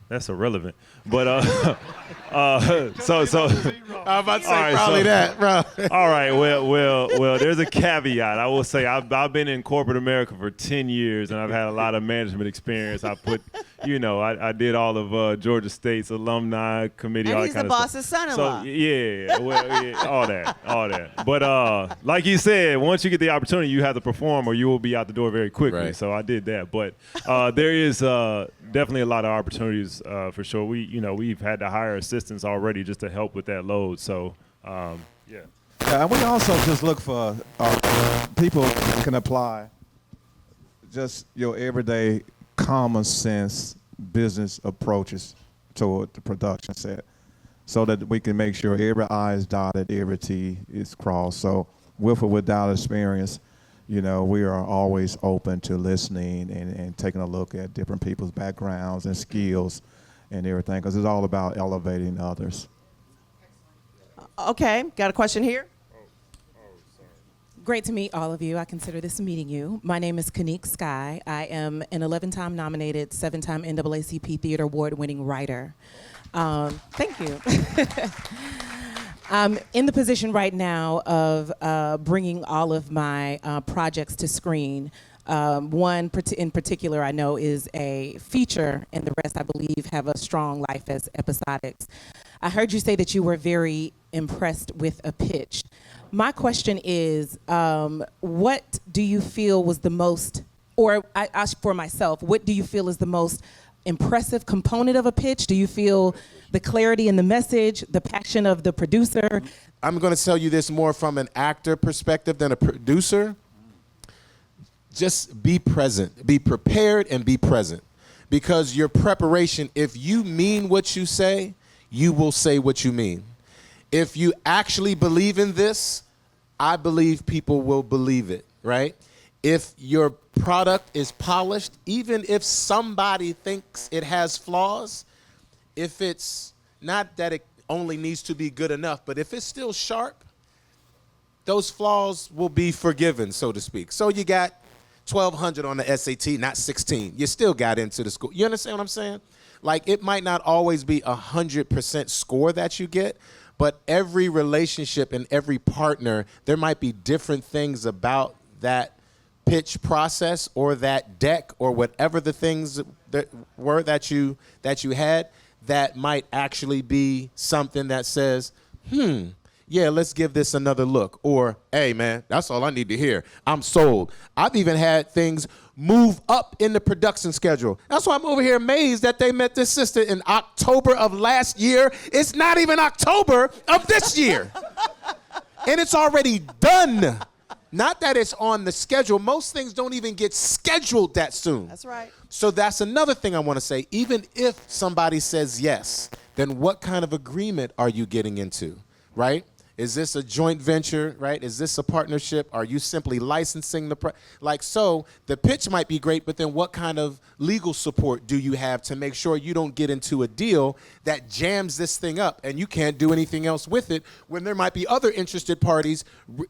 That's irrelevant. But so I'm about to say All right, probably so- that, bro. all right, well, there's a caveat. I will say I've been in corporate America for 10 years, and I've had a lot of management experience. I put, I did all of Georgia State's alumni committee. And all he's that the kind of boss's stuff. son-in-law. So yeah, well, yeah, all that. But like you said, once you get the opportunity, you have to perform, or you will be out the door very quickly. Right. So I did that. But there is definitely a lot of opportunities for sure. We've had to hire assistants already just to help with that load. So yeah. Yeah, and we also just look for people who can apply just your everyday common sense business approaches toward the production set so that we can make sure every I is dotted, every T is crossed. So with or without experience, we are always open to listening and taking a look at different people's backgrounds and skills and everything, because it's all about elevating others. Okay, got a question here? Great to meet all of you. I consider this meeting you. My name is Kanique Sky. I am an 11-time nominated, 7-time NAACP Theater Award-winning writer. Thank you. I'm in the position right now of bringing all of my projects to screen. One in particular I know is a feature, and the rest I believe have a strong life as episodics. I heard you say that you were very impressed with a pitch. My question is, what do you feel was the most, or I ask for myself, what do you feel is the most impressive component of a pitch? Do you feel the clarity in the message, the passion of the producer? I'm going to tell you this more from an actor perspective than a producer. Just be present, be prepared, and be present. Because your preparation, if you mean what you say, you will say what you mean. If you actually believe in this, I believe people will believe it, right? If your product is polished, even if somebody thinks it has flaws, if it's not that it only needs to be good enough, but if it's still sharp, those flaws will be forgiven, so to speak. So you got 1,200 on the SAT, not 16. You still got into the school. You understand what I'm saying? Like, it might not always be 100% score that you get, but every relationship and every partner, there might be different things about that pitch process or that deck or whatever the things that were that you had that might actually be something that says, yeah, let's give this another look. Or, hey, man, that's all I need to hear. I'm sold. I've even had things move up in the production schedule. That's why I'm over here amazed that they met this sister in October of last year. It's not even October of this year. And it's already done. Not that it's on the schedule. Most things don't even get scheduled that soon. That's right. So that's another thing I want to say. Even if somebody says yes, then what kind of agreement are you getting into, right? Is this a joint venture, right? Is this a partnership? Are you simply licensing so the pitch might be great, but then what kind of legal support do you have to make sure you don't get into a deal that jams this thing up and you can't do anything else with it when there might be other interested parties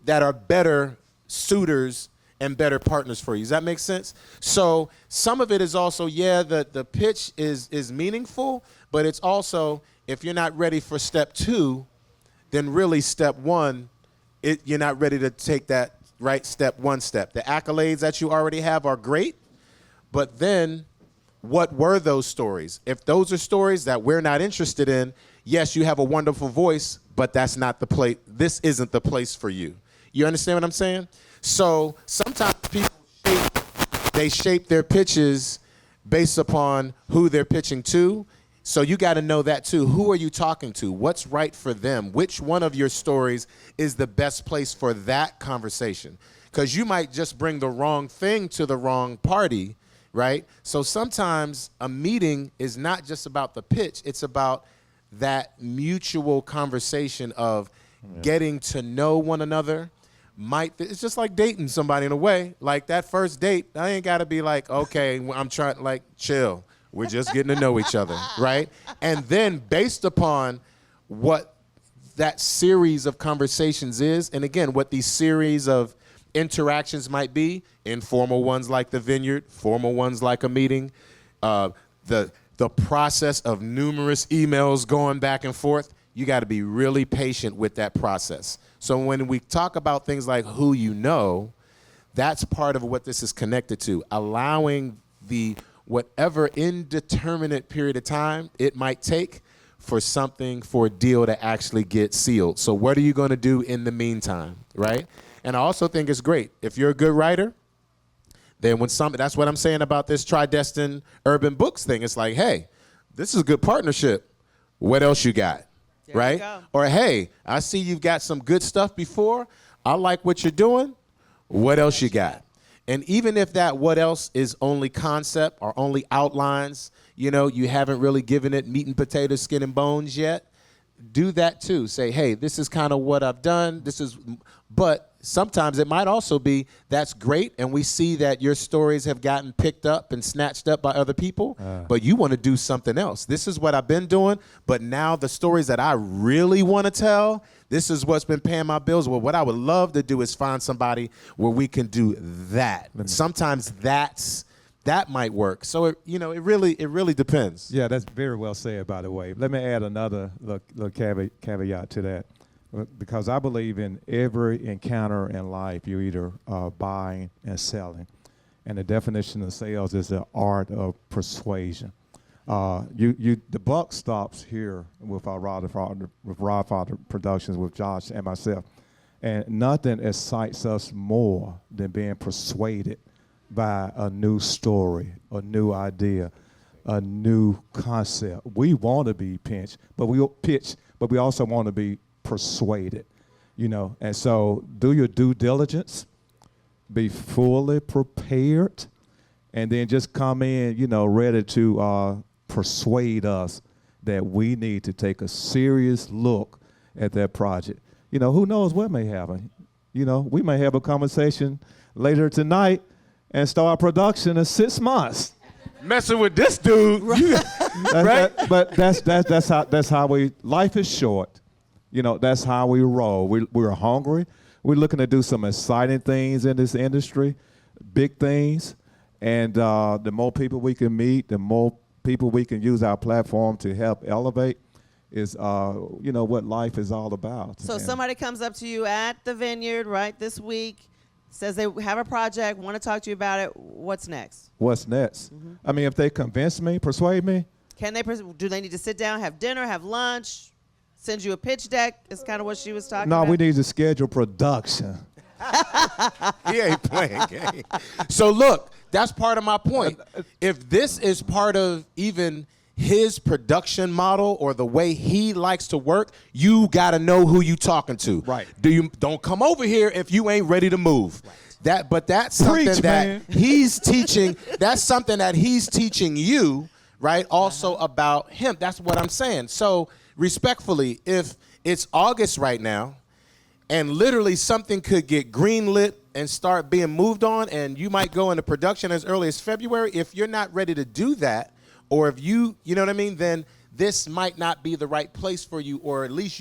that are better suitors and better partners for you. Does that make sense? So some of it is also, the pitch is meaningful, but it's also, if you're not ready for step 2, then really step 1, you're not ready to take that right step. The accolades that you already have are great, but then what were those stories? If those are stories that we're not interested in, yes, you have a wonderful voice, but that's not the place. This isn't the place for you. You understand what I'm saying? So sometimes people shape their pitches based upon who they're pitching to. So you got to know that too. Who are you talking to? What's right for them? Which one of your stories is the best place for that conversation? Because you might just bring the wrong thing to the wrong party, right? So sometimes a meeting is not just about the pitch. It's about that mutual conversation of getting to know one another. It's just like dating somebody in a way. Like that first date, I ain't got to be like, okay, I'm trying, like, chill. We're just getting to know each other, right? And then based upon what that series of conversations is, and again, what these series of interactions might be, informal ones like the vineyard, formal ones like a meeting, the process of numerous emails going back and forth, you got to be really patient with that process. So when we talk about things like who you know, that's part of what this is connected to, allowing the whatever indeterminate period of time it might take for a deal to actually get sealed. So what are you going to do in the meantime, right? And I also think it's great. If you're a good writer, then that's what I'm saying about this Tridestin Urban Books thing. It's like, hey, this is a good partnership. What else you got, right? Or, hey, I see you've got some good stuff before. I like what you're doing. What else you got? And even if that what else is only concept or only outlines, you haven't really given it meat and potatoes, skin and bones yet, do that too. Say, hey, this is kind of what I've done. But sometimes it might also be that's great, and we see that your stories have gotten picked up and snatched up by other people, but you want to do something else. This is what I've been doing, but now the stories that I really want to tell, this is what's been paying my bills. Well, what I would love to do is find somebody where we can do that. Sometimes that might work. So it really depends. Yeah, that's very well said, by the way. Let me add another little caveat to that. Because I believe in every encounter in life, you're either buying and selling. And the definition of sales is the art of persuasion. The buck stops here with our Rodfather Productions, with Josh and myself. And nothing excites us more than being persuaded by a new story, a new idea, a new concept. We want to be pitched, but we also want to be persuaded, and so do your due diligence, be fully prepared, and then just come in, ready to persuade us that we need to take a serious look at that project. Who knows what may happen. We may have a conversation later tonight and start production in 6 months. Messing with this dude, right? But that's how life is short. That's how we roll. We're hungry. We're looking to do some exciting things in this industry, big things. And the more people we can meet, the more people we can use our platform to help elevate is, what life is all about. So somebody comes up to you at the Vineyard, right, this week, says they have a project, want to talk to you about it. What's next? What's next? Mm-hmm. I mean, if they convince me, persuade me. Do they need to sit down, have dinner, have lunch? Send you a pitch deck is kind of what she was talking about. No, we need to schedule production. He ain't playing game. So look, that's part of my point. If this is part of even his production model or the way he likes to work, you got to know who you talking to. Right. Don't come over here if you ain't ready to move. Right. That's something that he's teaching. That's something that he's teaching you, right? Also about him. That's what I'm saying. So respectfully, if it's August right now and literally something could get greenlit and start being moved on and you might go into production as early as February, if you're not ready to do that, or if you know what I mean, then this might not be the right place for you, or at least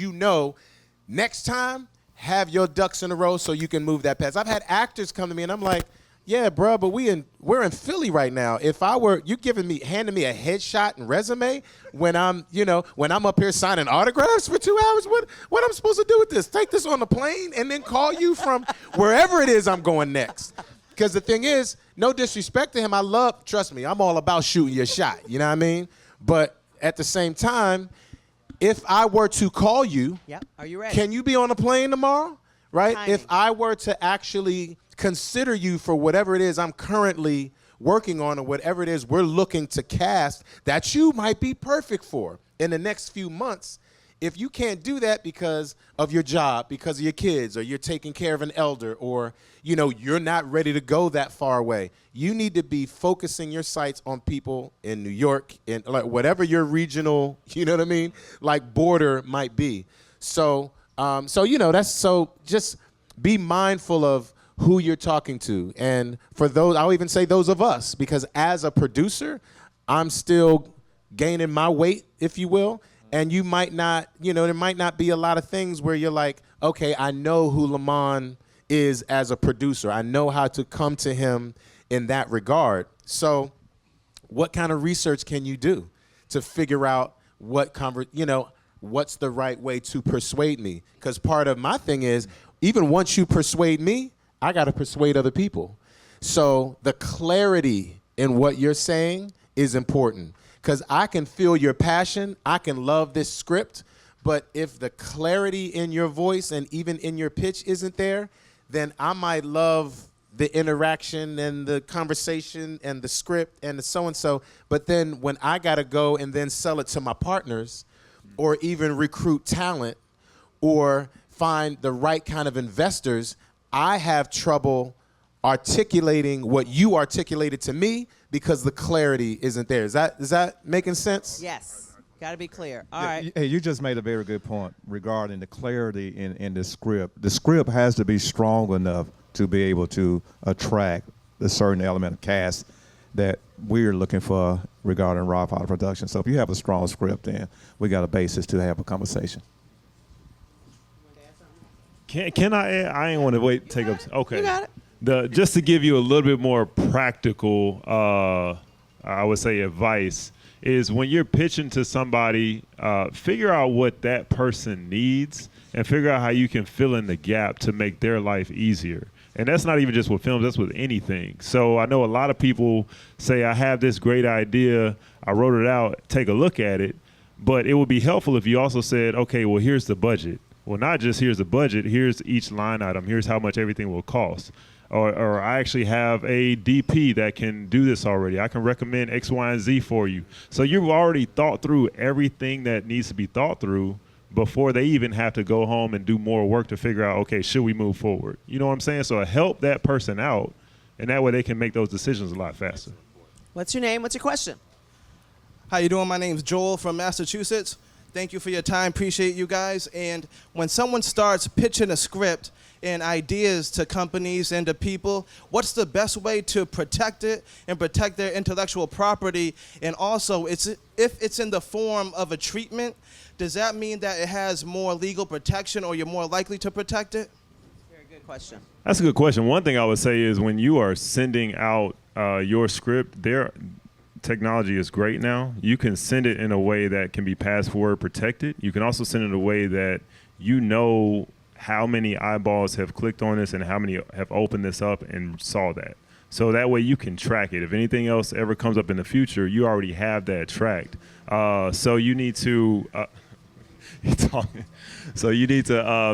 next time, have your ducks in a row so you can move that past. I've had actors come to me and I'm like, yeah, bro, but we're in Philly right now. If you handing me a headshot and resume when I'm up here signing autographs for 2 hours, what I'm supposed to do with this? Take this on the plane and then call you from wherever it is I'm going next. Because the thing is, no disrespect to him, trust me, I'm all about shooting your shot, you know what I mean? But at the same time, if I were to call you, Yep. Are you ready? can you be on a plane tomorrow? Right? Timing. If I were to actually consider you for whatever it is I'm currently working on or whatever it is we're looking to cast that you might be perfect for in the next few months, if you can't do that because of your job, because of your kids, or you're taking care of an elder, or you're not ready to go that far away, you need to be focusing your sights on people in New York, in like whatever your regional, like border might be. So just be mindful of who you're talking to. And for those, I'll even say those of us, because as a producer, I'm still gaining my weight, if you will. And you might not, there might not be a lot of things where you're like, okay, I know who Lamman is as a producer. I know how to come to him in that regard. So what kind of research can you do to figure out what's the right way to persuade me? Because part of my thing is, even once you persuade me, I got to persuade other people. So the clarity in what you're saying is important. Because I can feel your passion, I can love this script, but if the clarity in your voice and even in your pitch isn't there, then I might love the interaction and the conversation and the script and the so-and-so, but then when I gotta go and then sell it to my partners or even recruit talent or find the right kind of investors, I have trouble articulating what you articulated to me because the clarity isn't there. Is that making sense? Yes. Got to be clear. All right. Hey, you just made a very good point regarding the clarity in the script. The script has to be strong enough to be able to attract a certain element of cast that we're looking for regarding Raw Father Production. So if you have a strong script, then we got a basis to have a conversation. Can I add? I ain't want to wait. Take up. Okay. You got it. Just to give you a little bit more practical, I would say advice is when you're pitching to somebody, figure out what that person needs and figure out how you can fill in the gap to make their life easier. And that's not even just with films, that's with anything. So I know a lot of people say, I have this great idea, I wrote it out, take a look at it, but it would be helpful if you also said, okay, well, here's the budget. Well, not just here's the budget, here's each line item, here's how much everything will cost. Or I actually have a DP that can do this already. I can recommend X, Y, and Z for you. So you've already thought through everything that needs to be thought through before they even have to go home and do more work to figure out, okay, should we move forward? You know what I'm saying? So help that person out, and that way they can make those decisions a lot faster. What's your name? What's your question? How you doing? My name's Joel from Massachusetts. Thank you for your time. Appreciate you guys. And when someone starts pitching a script and ideas to companies and to people, what's the best way to protect it and protect their intellectual property? And also, if it's in the form of a treatment, does that mean that it has more legal protection or you're more likely to protect it? Very good question. That's a good question. One thing I would say is when you are sending out your script, technology is great now. You can send it in a way that can be password protected. You can also send it in a way that you know how many eyeballs have clicked on this and how many have opened this up and saw that. So that way you can track it. If anything else ever comes up in the future, you already have that tracked. So you need to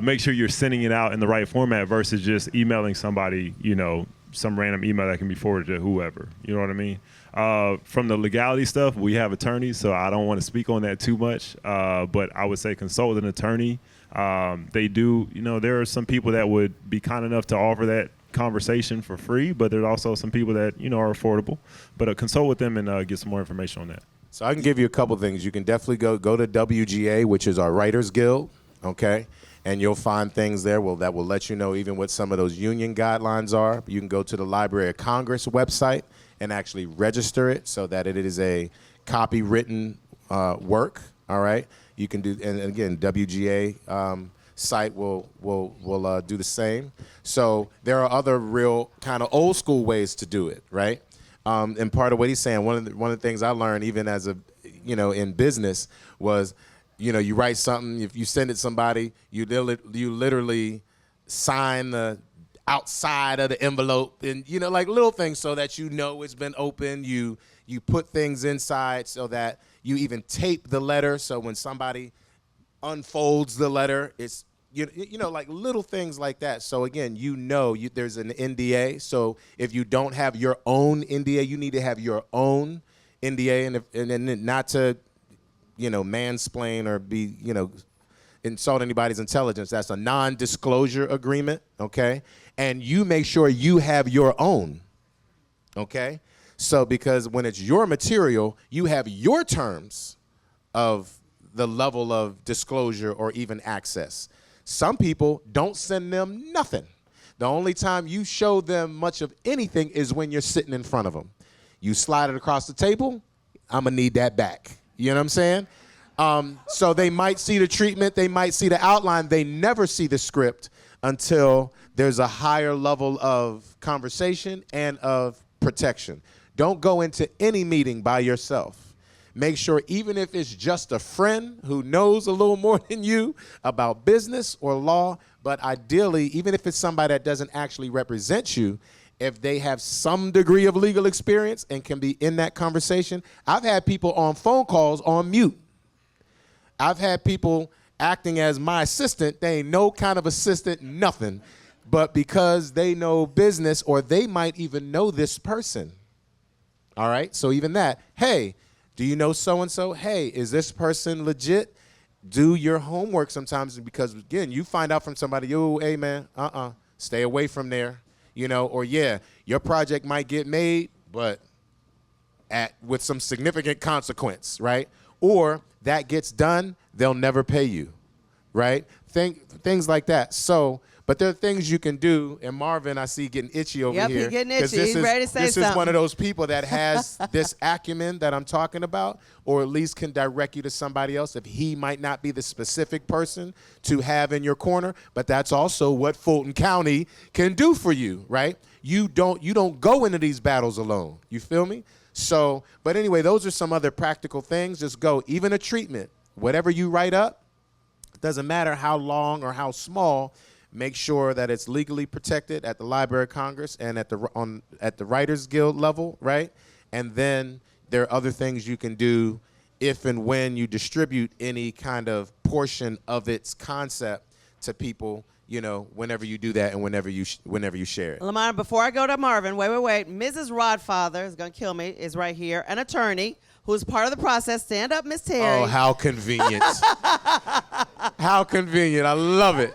make sure you're sending it out in the right format versus just emailing somebody, some random email that can be forwarded to whoever. You know what I mean? From the legality stuff, we have attorneys, so I don't want to speak on that too much. But I would say consult with an attorney. They do, there are some people that would be kind enough to offer that conversation for free, but there's also some people that, are affordable. But consult with them and get some more information on that. So I can give you a couple things. You can definitely go to WGA, which is our Writers Guild, okay? And you'll find things there that will let you know even what some of those union guidelines are. You can go to the Library of Congress website and actually register it so that it is a copywritten work, all right? You can do, and again, WGA site will do the same. So there are other real kind of old school ways to do it, right? And part of what he's saying, one of the things I learned even as in business was, you write something, if you send it to somebody, you literally sign the outside of the envelope, and like little things so that it's been opened. You put things inside so that you even tape the letter, so when somebody unfolds the letter, it's like little things like that. So again, there's an NDA. So if you don't have your own NDA, you need to have your own NDA, and then not to mansplain or be insult anybody's intelligence. That's a non-disclosure agreement, okay? And you make sure you have your own, okay? So because when it's your material, you have your terms of the level of disclosure or even access. Some people don't send them nothing. The only time you show them much of anything is when you're sitting in front of them. You slide it across the table, I'm gonna need that back. You know what I'm saying? So they might see the treatment, they might see the outline, they never see the script until there's a higher level of conversation and of protection. Don't go into any meeting by yourself. Make sure, even if it's just a friend who knows a little more than you about business or law, but ideally, even if it's somebody that doesn't actually represent you, if they have some degree of legal experience and can be in that conversation. I've had people on phone calls on mute. I've had people acting as my assistant. They ain't no kind of assistant, nothing. But because they know business, or they might even know this person. All right? So even that, hey, do you know so-and-so? Hey, is this person legit? Do your homework sometimes, because, again, you find out from somebody, oh, hey, man, stay away from there. Or yeah, your project might get made, but with some significant consequence, right? Or that gets done, they'll never pay you, right? Things like that. So, but there are things you can do, and Marvin, I see getting itchy over here. Yep, he's getting itchy. He's ready to say something. This is one of those people that has this acumen that I'm talking about, or at least can direct you to somebody else if he might not be the specific person to have in your corner. But that's also what Fulton County can do for you, right? You don't go into these battles alone. You feel me? So, but anyway, those are some other practical things. Just go. Even a treatment, whatever you write up, doesn't matter how long or how small. Make sure that it's legally protected at the Library of Congress and at the Writers Guild level, right? And then there are other things you can do if and when you distribute any kind of portion of its concept to people, whenever you do that and whenever you share it. Lamman, before I go to Marvin, wait. Mrs. Rodfather is going to kill me, is right here, an attorney who's part of the process. Stand up, Miss Terry. Oh, how convenient. How convenient. I love it.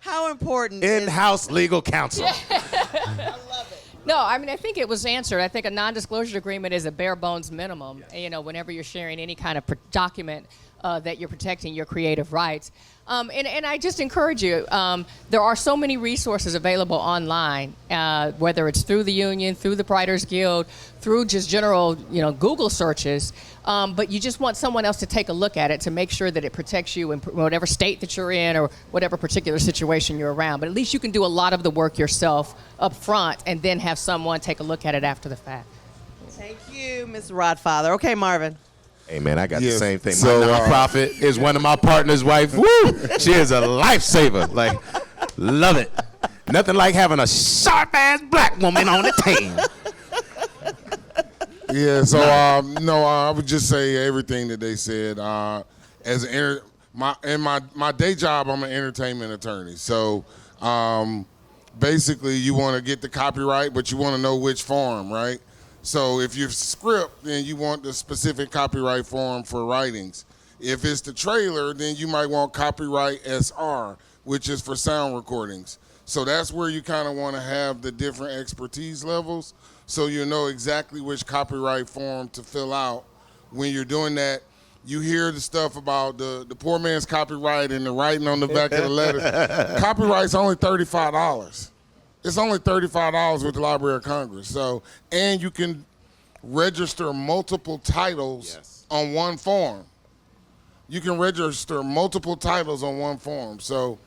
How important in-house legal counsel. I love it. No, I mean, I think it was answered. I think a non-disclosure agreement is a bare bones minimum, whenever you're sharing any kind of document that you're protecting your creative rights. And I just encourage you, there are so many resources available online, whether it's through the union, through the Writers Guild, through just general, Google searches. But you just want someone else to take a look at it to make sure that it protects you in whatever state that you're in or whatever particular situation you're around. But at least you can do a lot of the work yourself up front and then have someone take a look at it after the fact. Thank you, Ms. Rodfather. Okay, Marvin. Hey, man, I got the same thing. So, my nonprofit is one of my partner's wife. Woo! She is a lifesaver. Like, love it. Nothing like having a sharp-ass black woman on the team. Yeah, so I would just say everything that they said. My day job, I'm an entertainment attorney. So basically, you want to get the copyright, but you want to know which form, right? So if you're script, then you want the specific copyright form for writings. If it's the trailer, then you might want copyright SR, which is for sound recordings. So that's where you kind of want to have the different expertise levels, so you know exactly which copyright form to fill out. When you're doing that, you hear the stuff about the poor man's copyright and the writing on the back of the letter. Copyright's only $35. It's only $35 with the Library of Congress. So, and you can register multiple titles on one form. You can register multiple titles on one form. So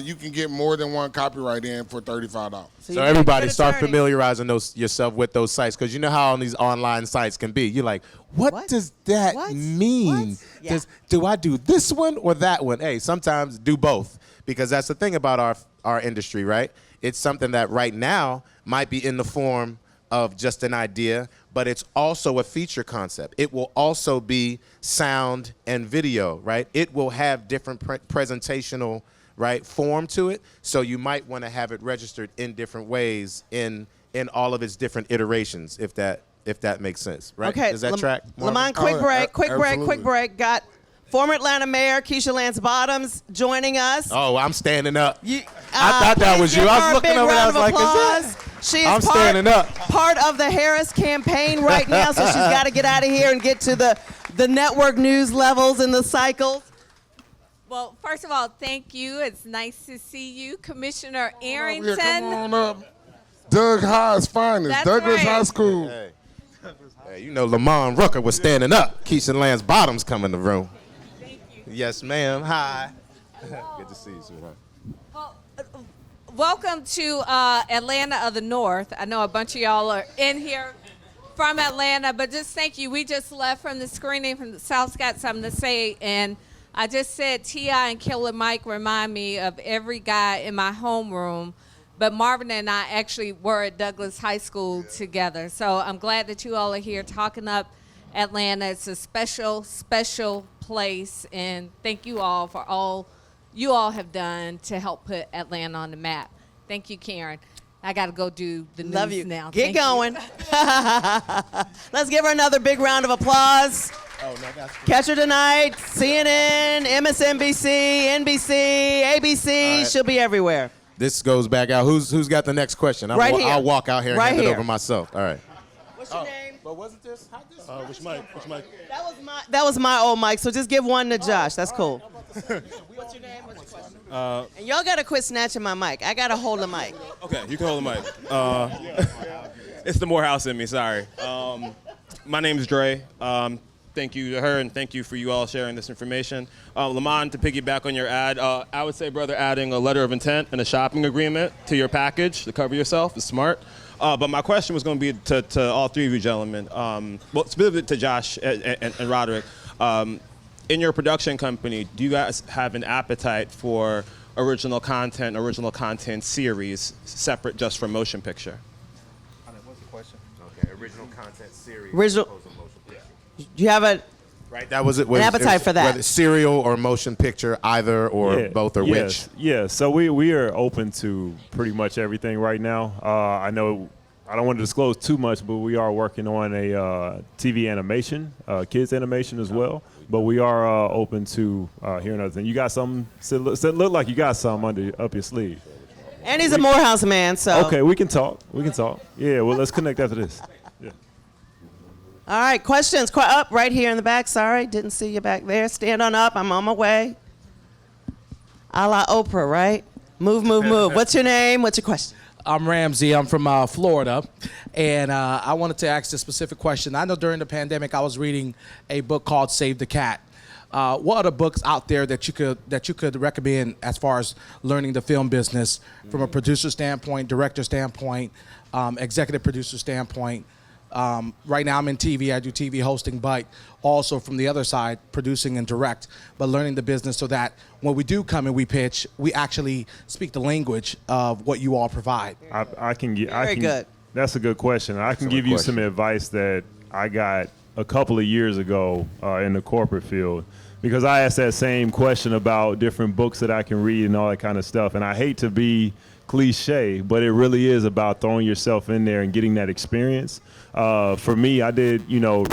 you can get more than one copyright in for $35. So everybody start familiarizing yourself with those sites, because you know how on these online sites can be. You're like, what does that mean? What? Yeah. Do I do this one or that one? Hey, sometimes do both, because that's the thing about our industry, right? it's something that right now might be in the form of just an idea, but it's also a feature concept. It will also be sound and video, right? It will have different presentational, right, form to it. So you might want to have it registered in different ways in all of its different iterations, if that makes sense, right? Okay, Does that track? Marvin? Lamont, quick break. Got former Atlanta Mayor Keisha Lance Bottoms joining us. Oh, I'm standing up. I thought that was you. I was looking over and I was like, is that? She is I'm standing up. part of the Harris campaign right now, so she's got to get out of here and get to the network news levels and the cycles. Well, first of all, thank you. It's nice to see you, Commissioner Arrington. Come on up. Doug High's finest, That's Douglas right. High School. Hey, you know Lamman Rucker was standing up. Keisha Lance Bottoms come in the room. Thank you. Yes, ma'am. Hi. Good to see you, sweetheart. Well, welcome to Atlanta of the North. I know a bunch of y'all are in here from Atlanta, but just thank you. We just left from the screening from the South's got something to say, and I just said T.I. and Killer Mike remind me of every guy in my homeroom, but Marvin and I actually were at Douglas High School together. So I'm glad that you all are here talking up Atlanta. It's a special, special place, and thank you all for all you all have done to help put Atlanta on the map. Thank you, Karyn. I got to go do the news Love you. now. Get Thank you. going. Let's give her another big round of applause. Oh, no, that's Catch her tonight, CNN, MSNBC, NBC, ABC. All right. She'll be everywhere. This goes back out. Who's got the next question? Right here. I'll walk out here and Right hand it here. over myself. All right. What's your name? But wasn't this? Which mic? That was my old mic, so just give one to Josh. That's cool. What's your name? What's your question? And y'all gotta quit snatching my mic. I gotta hold the mic. Okay, you can hold the mic. It's the Morehouse in me, sorry. My name is Dre. Thank you to her, and thank you for you all sharing this information. Lamont, to piggyback on your ad, I would say, brother, adding a letter of intent and a shopping agreement to your package to cover yourself is smart. But my question was going to be to all three of you gentlemen, well, specifically to Josh and Roderick. In your production company, do you guys have an appetite for original content series separate just from motion picture? What's the question? Okay, original content series. Original. Do you have a Right, that was it. An appetite for that. Whether serial or motion picture, either or both or which. Yeah, so we are open to pretty much everything right now. I know I don't want to disclose too much, but we are working on a TV animation, kids animation as well. But we are open to hearing other things. You got something? Look like you got something up your sleeve. And he's a Morehouse man, so. Okay, we can talk. Yeah, well, let's connect after this. Yeah. All right, questions. Up right here in the back. Sorry, didn't see you back there. Stand on up. I'm on my way. A la Oprah, right? Move, move, move. What's your name? What's your question? I'm Ramsey. I'm from Florida, and I wanted to ask a specific question. I know during the pandemic I was reading a book called Save the Cat. What other books out there that you could recommend as far as learning the film business from a producer standpoint, director standpoint, executive producer standpoint? Right now I'm in TV. I do TV hosting, but also from the other side, producing and direct, but learning the business so that when we do come and we pitch, we actually speak the language of what you all provide. I can get. Very good. That's a good question. I can give you some advice that I got a couple of years ago in the corporate field, because I asked that same question about different books that I can read and all that kind of stuff. And I hate to be cliche, but it really is about throwing yourself in there and getting that experience. For me, I did,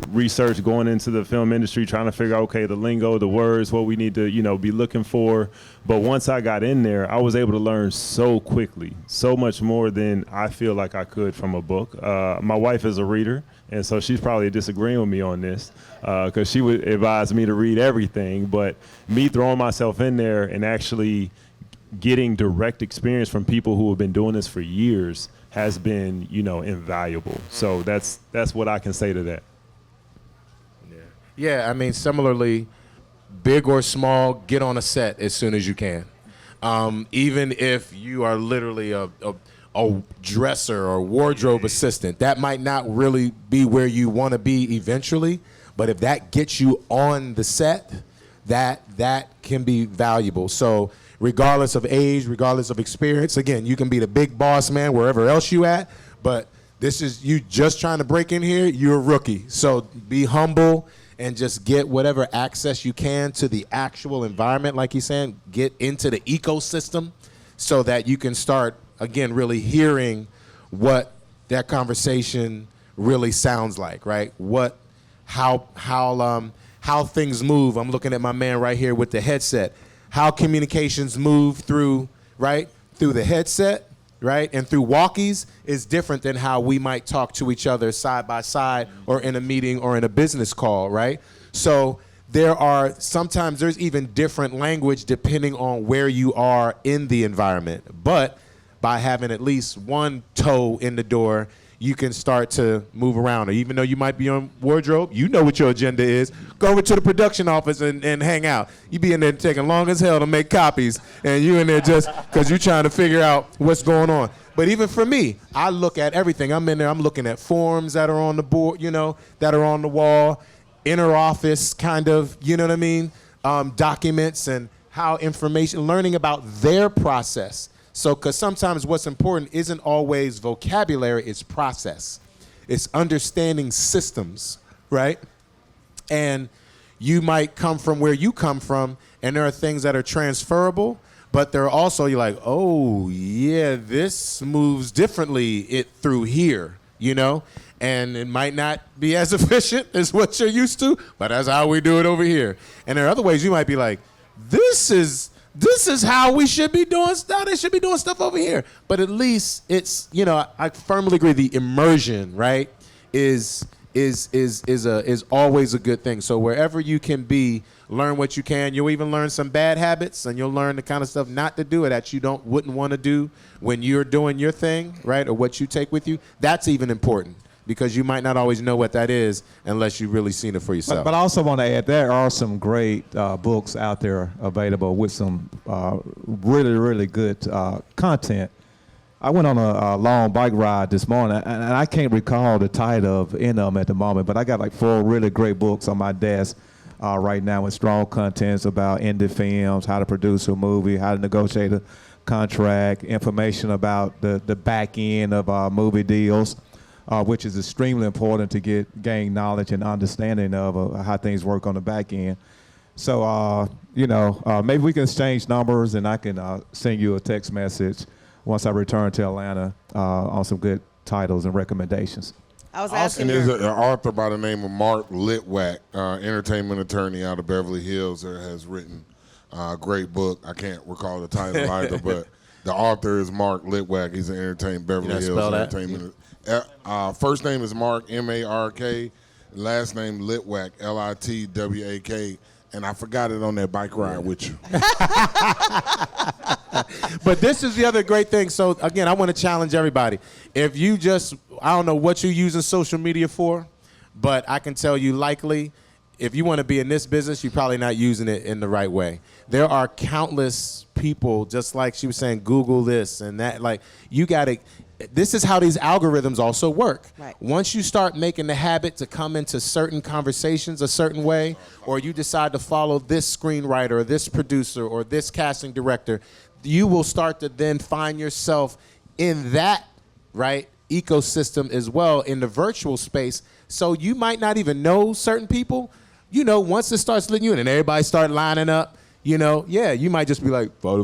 research going into the film industry, trying to figure out, okay, the lingo, the words, what we need to, be looking for. But once I got in there, I was able to learn so quickly, so much more than I feel like I could from a book. My wife is a reader, and so she's probably disagreeing with me on this, because she would advise me to read everything. But me throwing myself in there and actually getting direct experience from people who have been doing this for years has been, invaluable. So that's what I can say to that. Yeah, I mean, similarly, big or small, get on a set as soon as you can. Even if you are literally a dresser or wardrobe assistant, that might not really be where you want to be eventually, but if that gets you on the set, that can be valuable. So regardless of age, regardless of experience. Again, you can be the big boss man wherever else you at, but this is you just trying to break in here, you're a rookie. So be humble and just get whatever access you can to the actual environment, like he's saying, get into the ecosystem so that you can start, again, really hearing what that conversation really sounds like, right? How things move. I'm looking at my man right here with the headset. How communications move through, right? Through the headset, right? And through walkies is different than how we might talk to each other side by side or in a meeting or in a business call, right? So sometimes there's even different language depending on where you are in the environment. But by having at least one toe in the door, you can start to move around. Or even though you might be on wardrobe, you know what your agenda is. Go over to the production office and hang out. You be in there taking long as hell to make copies, and you in there just because you're trying to figure out what's going on. But even for me, I look at everything. I'm in there, I'm looking at forms that are on the board, that are on the wall, inner office kind of, you know what I mean, documents and how information, learning about their process. So, because sometimes what's important isn't always vocabulary, it's process. It's understanding systems, right? And you might come from where you come from, and there are things that are transferable, but there are also, you're like, oh, yeah, this moves differently through here, And it might not be as efficient as what you're used to, but that's how we do it over here. And there are other ways you might be like, this is how we should be doing stuff. They should be doing stuff over here. But at least it's, I firmly agree the immersion, right, is always a good thing. So wherever you can be, learn what you can. You'll even learn some bad habits, and you'll learn the kind of stuff not to do that you wouldn't want to do when you're doing your thing, right, or what you take with you. That's even important, because you might not always know what that is unless you've really seen it for yourself. But I also want to add, there are some great books out there available with some really, really good content. I went on a long bike ride this morning, and I can't recall the title of any of them at the moment, but I got like 4 really great books on my desk right now with strong contents about indie films, how to produce a movie, how to negotiate a contract, information about the back end of movie deals. Which is extremely important to gain knowledge and understanding of how things work on the back end. So, maybe we can exchange numbers, and I can send you a text message once I return to Atlanta on some good titles and recommendations. I was asking. And there's an author by the name of Mark Litwack, entertainment attorney out of Beverly Hills, that has written a great book. I can't recall the title either, but the author is Mark Litwack. He's an Beverly Hills entertainment. First name is Mark, M-A-R-K. Last name Litwack, L-I-T-W-A-K. And I forgot it on that bike ride with you. But this is the other great thing. So, again, I want to challenge everybody. If you I don't know what you're using social media for, but I can tell you likely, if you want to be in this business, you're probably not using it in the right way. There are countless people, just like she was saying, Google this and that. Like, you got to... This is how these algorithms also work. Right. Once you start making the habit to come into certain conversations a certain way, or you decide to follow this screenwriter or this producer or this casting director, you will start to then find yourself in that, right, ecosystem as well in the virtual space. So you might not even know certain people. Once it starts letting you in and everybody start lining up, you might just be like, follow.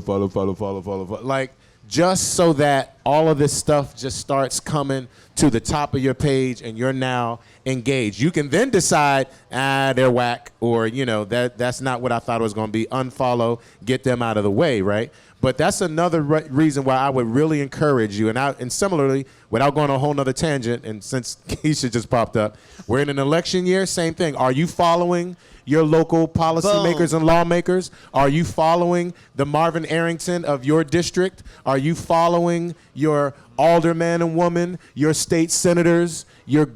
Like, just so that all of this stuff just starts coming to the top of your page and you're now engaged. You can then decide, they're whack, or, that's not what I thought it was going to be. Unfollow, get them out of the way, right? But that's another reason why I would really encourage you. And similarly, without going on a whole nother tangent, and since Keisha just popped up, we're in an election year, same thing. Are you following your local policymakers and lawmakers? Are you following the Marvin Arrington of your district? Are you following your alderman and woman, your state senators, your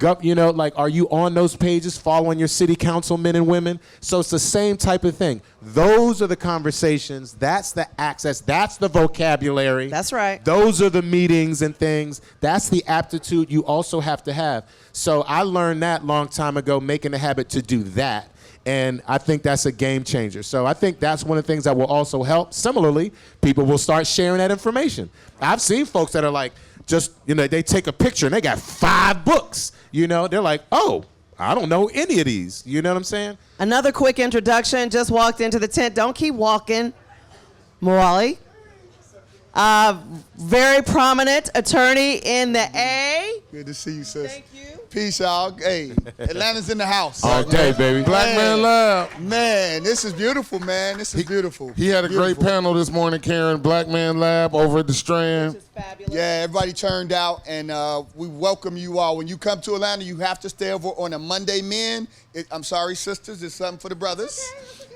are you on those pages following your city councilmen and women? So it's the same type of thing. Those are the conversations. That's the access. That's the vocabulary. That's right. Those are the meetings and things. That's the aptitude you also have to have. So I learned that long time ago, making a habit to do that. And I think that's a game changer. So I think that's one of the things that will also help. Similarly, people will start sharing that information. I've seen folks that are like, just, they take a picture and they got 5 books. They're like, oh, I don't know any of these. You know what I'm saying? Another quick introduction. Just walked into the tent. Don't keep walking. Mwali. Very prominent attorney in the A. Good to see you, sis. Thank you. Peace, y'all. Hey, Atlanta's in the house. All day, baby. Black Man Lab. Man, this is beautiful, man. This is beautiful. He had a great panel this morning, Karyn. Black Man Lab over at the Strand. Yeah, everybody turned out, and we welcome you all. When you come to Atlanta, you have to stay over on a Monday, men. I'm sorry, sisters. It's something for the brothers.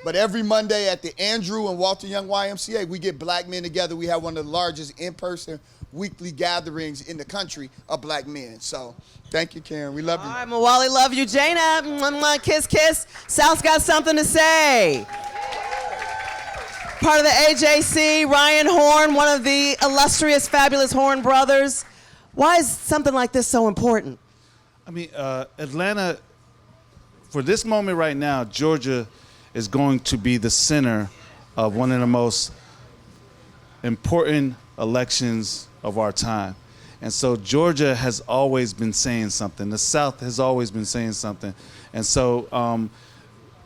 But every Monday at the Andrew and Walter Young YMCA, we get black men together. We have one of the largest in-person weekly gatherings in the country of black men. So thank you, Karyn. We love you. All right, Mwali, love you. Jana, kiss, kiss. South's got something to say. Part of the AJC, Ryan Horn, one of the illustrious, fabulous Horn brothers. Why is something like this so important? I mean, Atlanta, for this moment right now, Georgia is going to be the center of one of the most important elections of our time. And so Georgia has always been saying something. The South has always been saying something. And so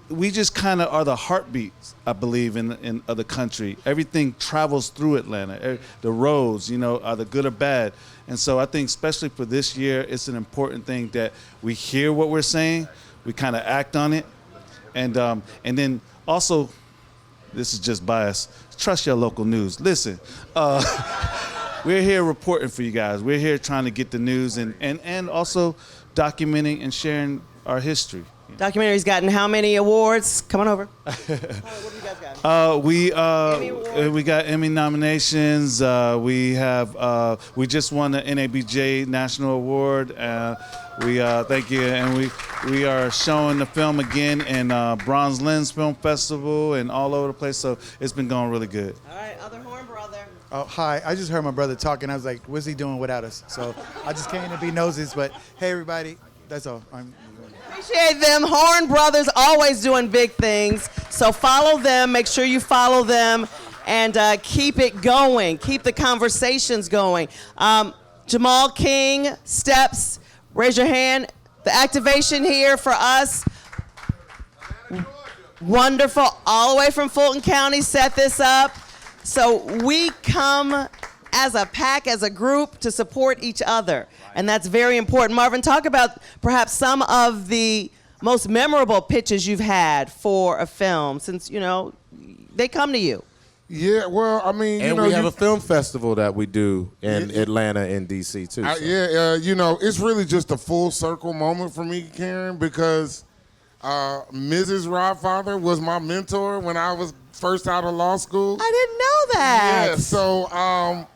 we just kind of are the heartbeats, I believe, in the country. Everything travels through Atlanta. The roads, are the good or bad. And so I think especially for this year, it's an important thing that we hear what we're saying, we kind of act on it. And then also, this is just bias, trust your local news. Listen, we're here reporting for you guys. We're here trying to get the news and also documenting and sharing our history. Documentary's gotten how many awards? Come on over. What have you guys got? We got Emmy nominations. We just won the NABJ National Award. We thank you, and we are showing the film again in Bronze Lens Film Festival and all over the place. So it's been going really good. All right, other Horn brother. Oh, hi. I just heard my brother talking. I was like, what's he doing without us? So I just came to be noses. But hey, everybody, that's all. Appreciate them. Horn brothers always doing big things. So follow them. Make sure you follow them and keep it going. Keep the conversations going. Jamal King, Steps, raise your hand. The activation here for us. Wonderful. All the way from Fulton County set this up. So we come as a pack, as a group, to support each other. And that's very important. Marvin, talk about perhaps some of the most memorable pitches you've had for a film, since, they come to you. Yeah, well, I mean, and we have a film festival that we do in Atlanta and DC too. So. It's really just a full circle moment for me, Karyn, because Mrs. Rodfather was my mentor when I was first out of law school. I didn't know that. Yeah, so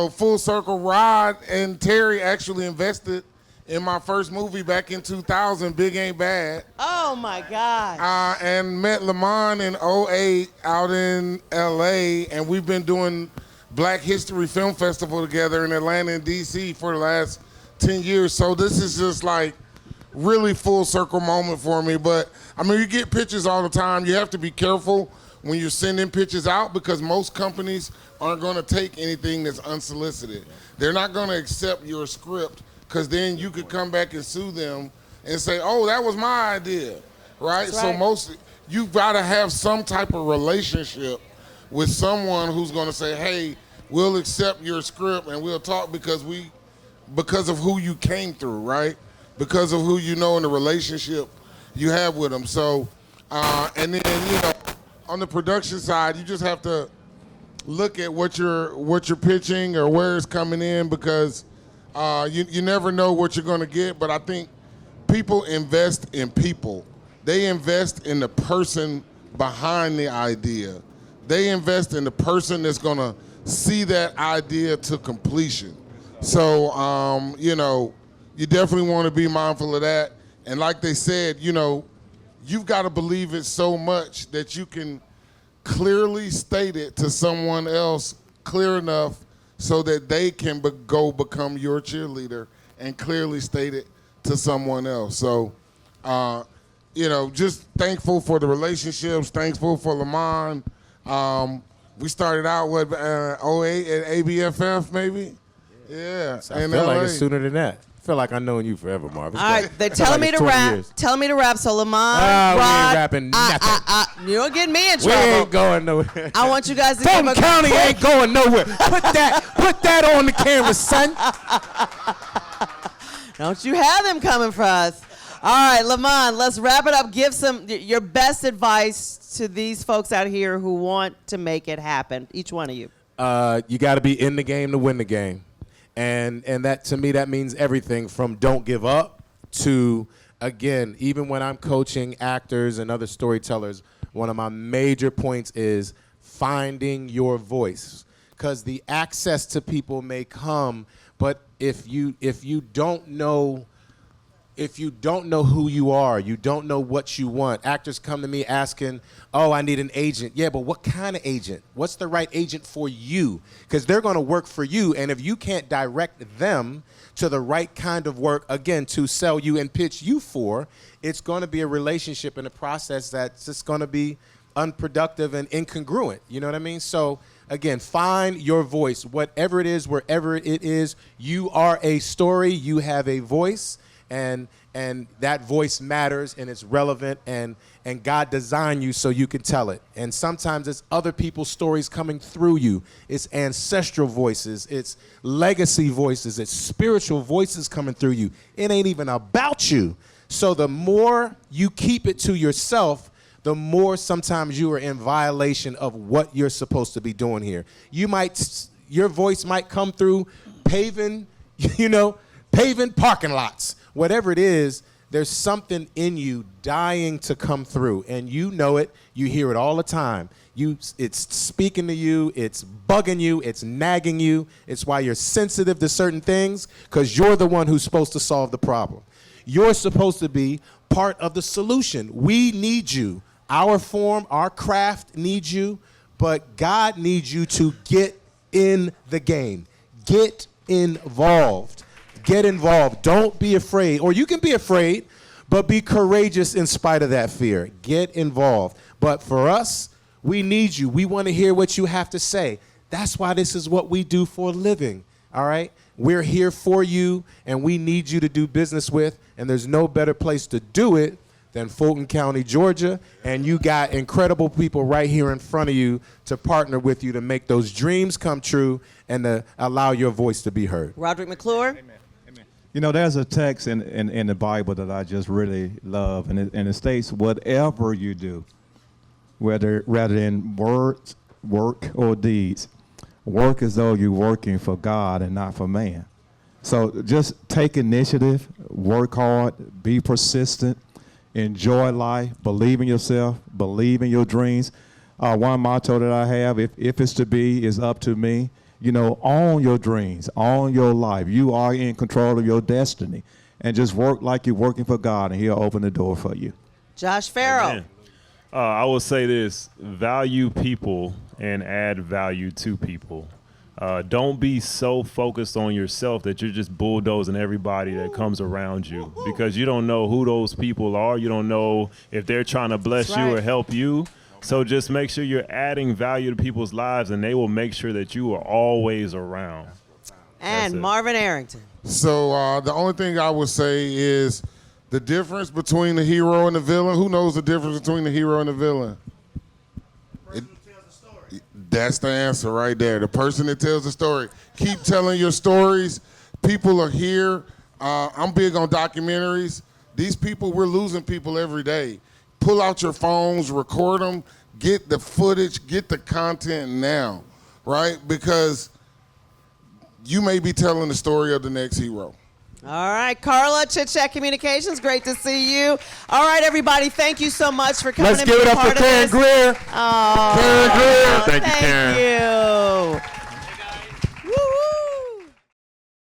full circle. Rod and Terry actually invested in my first movie back in 2000, Big Ain't Bad. Oh my God. And met Lamman in 2008 out in LA, and we've been doing Black History Film Festival together in Atlanta and DC for the last 10 years. So this is just like really full circle moment for me. But I mean, you get pitches all the time. You have to be careful when you're sending pitches out, because most companies aren't going to take anything that's unsolicited. They're not going to accept your script, because then you could come back and sue them and say, oh, that was my idea, right? That's right. So you've got to have some type of relationship with someone who's going to say, hey, we'll accept your script and we'll talk because of who you came through, right? Because of who you know and the relationship you have with them. So, and then, on the production side, you just have to look at what you're pitching or where it's coming in, because you never know what you're going to get. But I think people invest in people. They invest in the person behind the idea. They invest in the person that's going to see that idea to completion. So, you definitely want to be mindful of that. And like they said, you've got to believe it so much that you can clearly state it to someone else clear enough so that they can go become your cheerleader and clearly state it to someone else. So just thankful for the relationships, thankful for Lamman. We started out with 08 at ABFF, maybe. Yeah. I feel like it's sooner than that. I feel like I've known you forever, Marvin. All right, they're telling me to rap. Telling me to rap. So Lamman, we Rod, ain't rapping nothing. you don't get me in We trouble. ain't going nowhere. I want you guys to Fulton give a County quick- ain't going nowhere. Put that on the camera, son. Don't you have them coming for us. All right, Lamman, let's wrap it up. Give your best advice to these folks out here who want to make it happen. Each one of you. You got to be in the game to win the game. And that, to me, that means everything from don't give up to, again, even when I'm coaching actors and other storytellers, one of my major points is finding your voice. Because the access to people may come, but if you don't know who you are, you don't know what you want. Actors come to me asking, oh, I need an agent. Yeah, but what kind of agent? What's the right agent for you? Because they're going to work for you, and if you can't direct them to the right kind of work, again, to sell you and pitch you for, it's going to be a relationship and a process that's just going to be unproductive and incongruent. You know what I mean? So, again, find your voice. Whatever it is, wherever it is, you are a story, you have a voice. And that voice matters and it's relevant and God designed you so you can tell it. And sometimes it's other people's stories coming through you. It's ancestral voices, it's legacy voices, it's spiritual voices coming through you. It ain't even about you. So the more you keep it to yourself, the more sometimes you are in violation of what you're supposed to be doing here. Your voice might come through paving parking lots. Whatever it is, there's something in you dying to come through, and you know it. You hear it all the time. It's speaking to you. It's bugging you. It's nagging you. It's why you're sensitive to certain things, because you're the one who's supposed to solve the problem. You're supposed to be part of the solution. We need you. Our form, our craft needs you, but God needs you to get in the game. Get involved. Get involved. Don't be afraid. Or you can be afraid, but be courageous in spite of that fear. Get involved. But for us, we need you. We want to hear what you have to say. That's why this is what we do for a living, all right? We're here for you, and we need you to do business with, and there's no better place to do it than Fulton County, Georgia, and you got incredible people right here in front of you to partner with you to make those dreams come true and to allow your voice to be heard. Roderick McClure. Amen. You know, there's a text in the Bible that I just really love, and it states, whatever you do, rather in words, work, or deeds, work as though you're working for God and not for man. So just take initiative, work hard, be persistent, enjoy life, believe in yourself, believe in your dreams. One motto that I have, if it's to be, is up to me. Own your dreams, own your life. You are in control of your destiny. And just work like you're working for God, and He'll open the door for you. Josh Ferrell. Amen. I will say this: value people and add value to people. Don't be so focused on yourself that you're just bulldozing everybody that comes around you, because you don't know who those people are. You don't know if they're trying to bless That's you right. or help you. So just make sure you're adding value to people's lives, and they will make sure that you are always around. And Marvin Arrington. So the only thing I would say is the difference between the hero and the villain. Who knows the difference between the hero and the villain? That's the answer right there. The person that tells the story. Keep telling your stories. People are here. I'm big on documentaries. These people, we're losing people every day. Pull out your phones, record them, get the footage, get the content now, right? Because you may be telling the story of the next hero. All right, Carla, Chit Chat Communications, great to see you. All right, everybody, thank you so much for coming. Let's give it up for Karyn Greer. Oh, Karyn Greer. Thank you, Karyn. Thank you.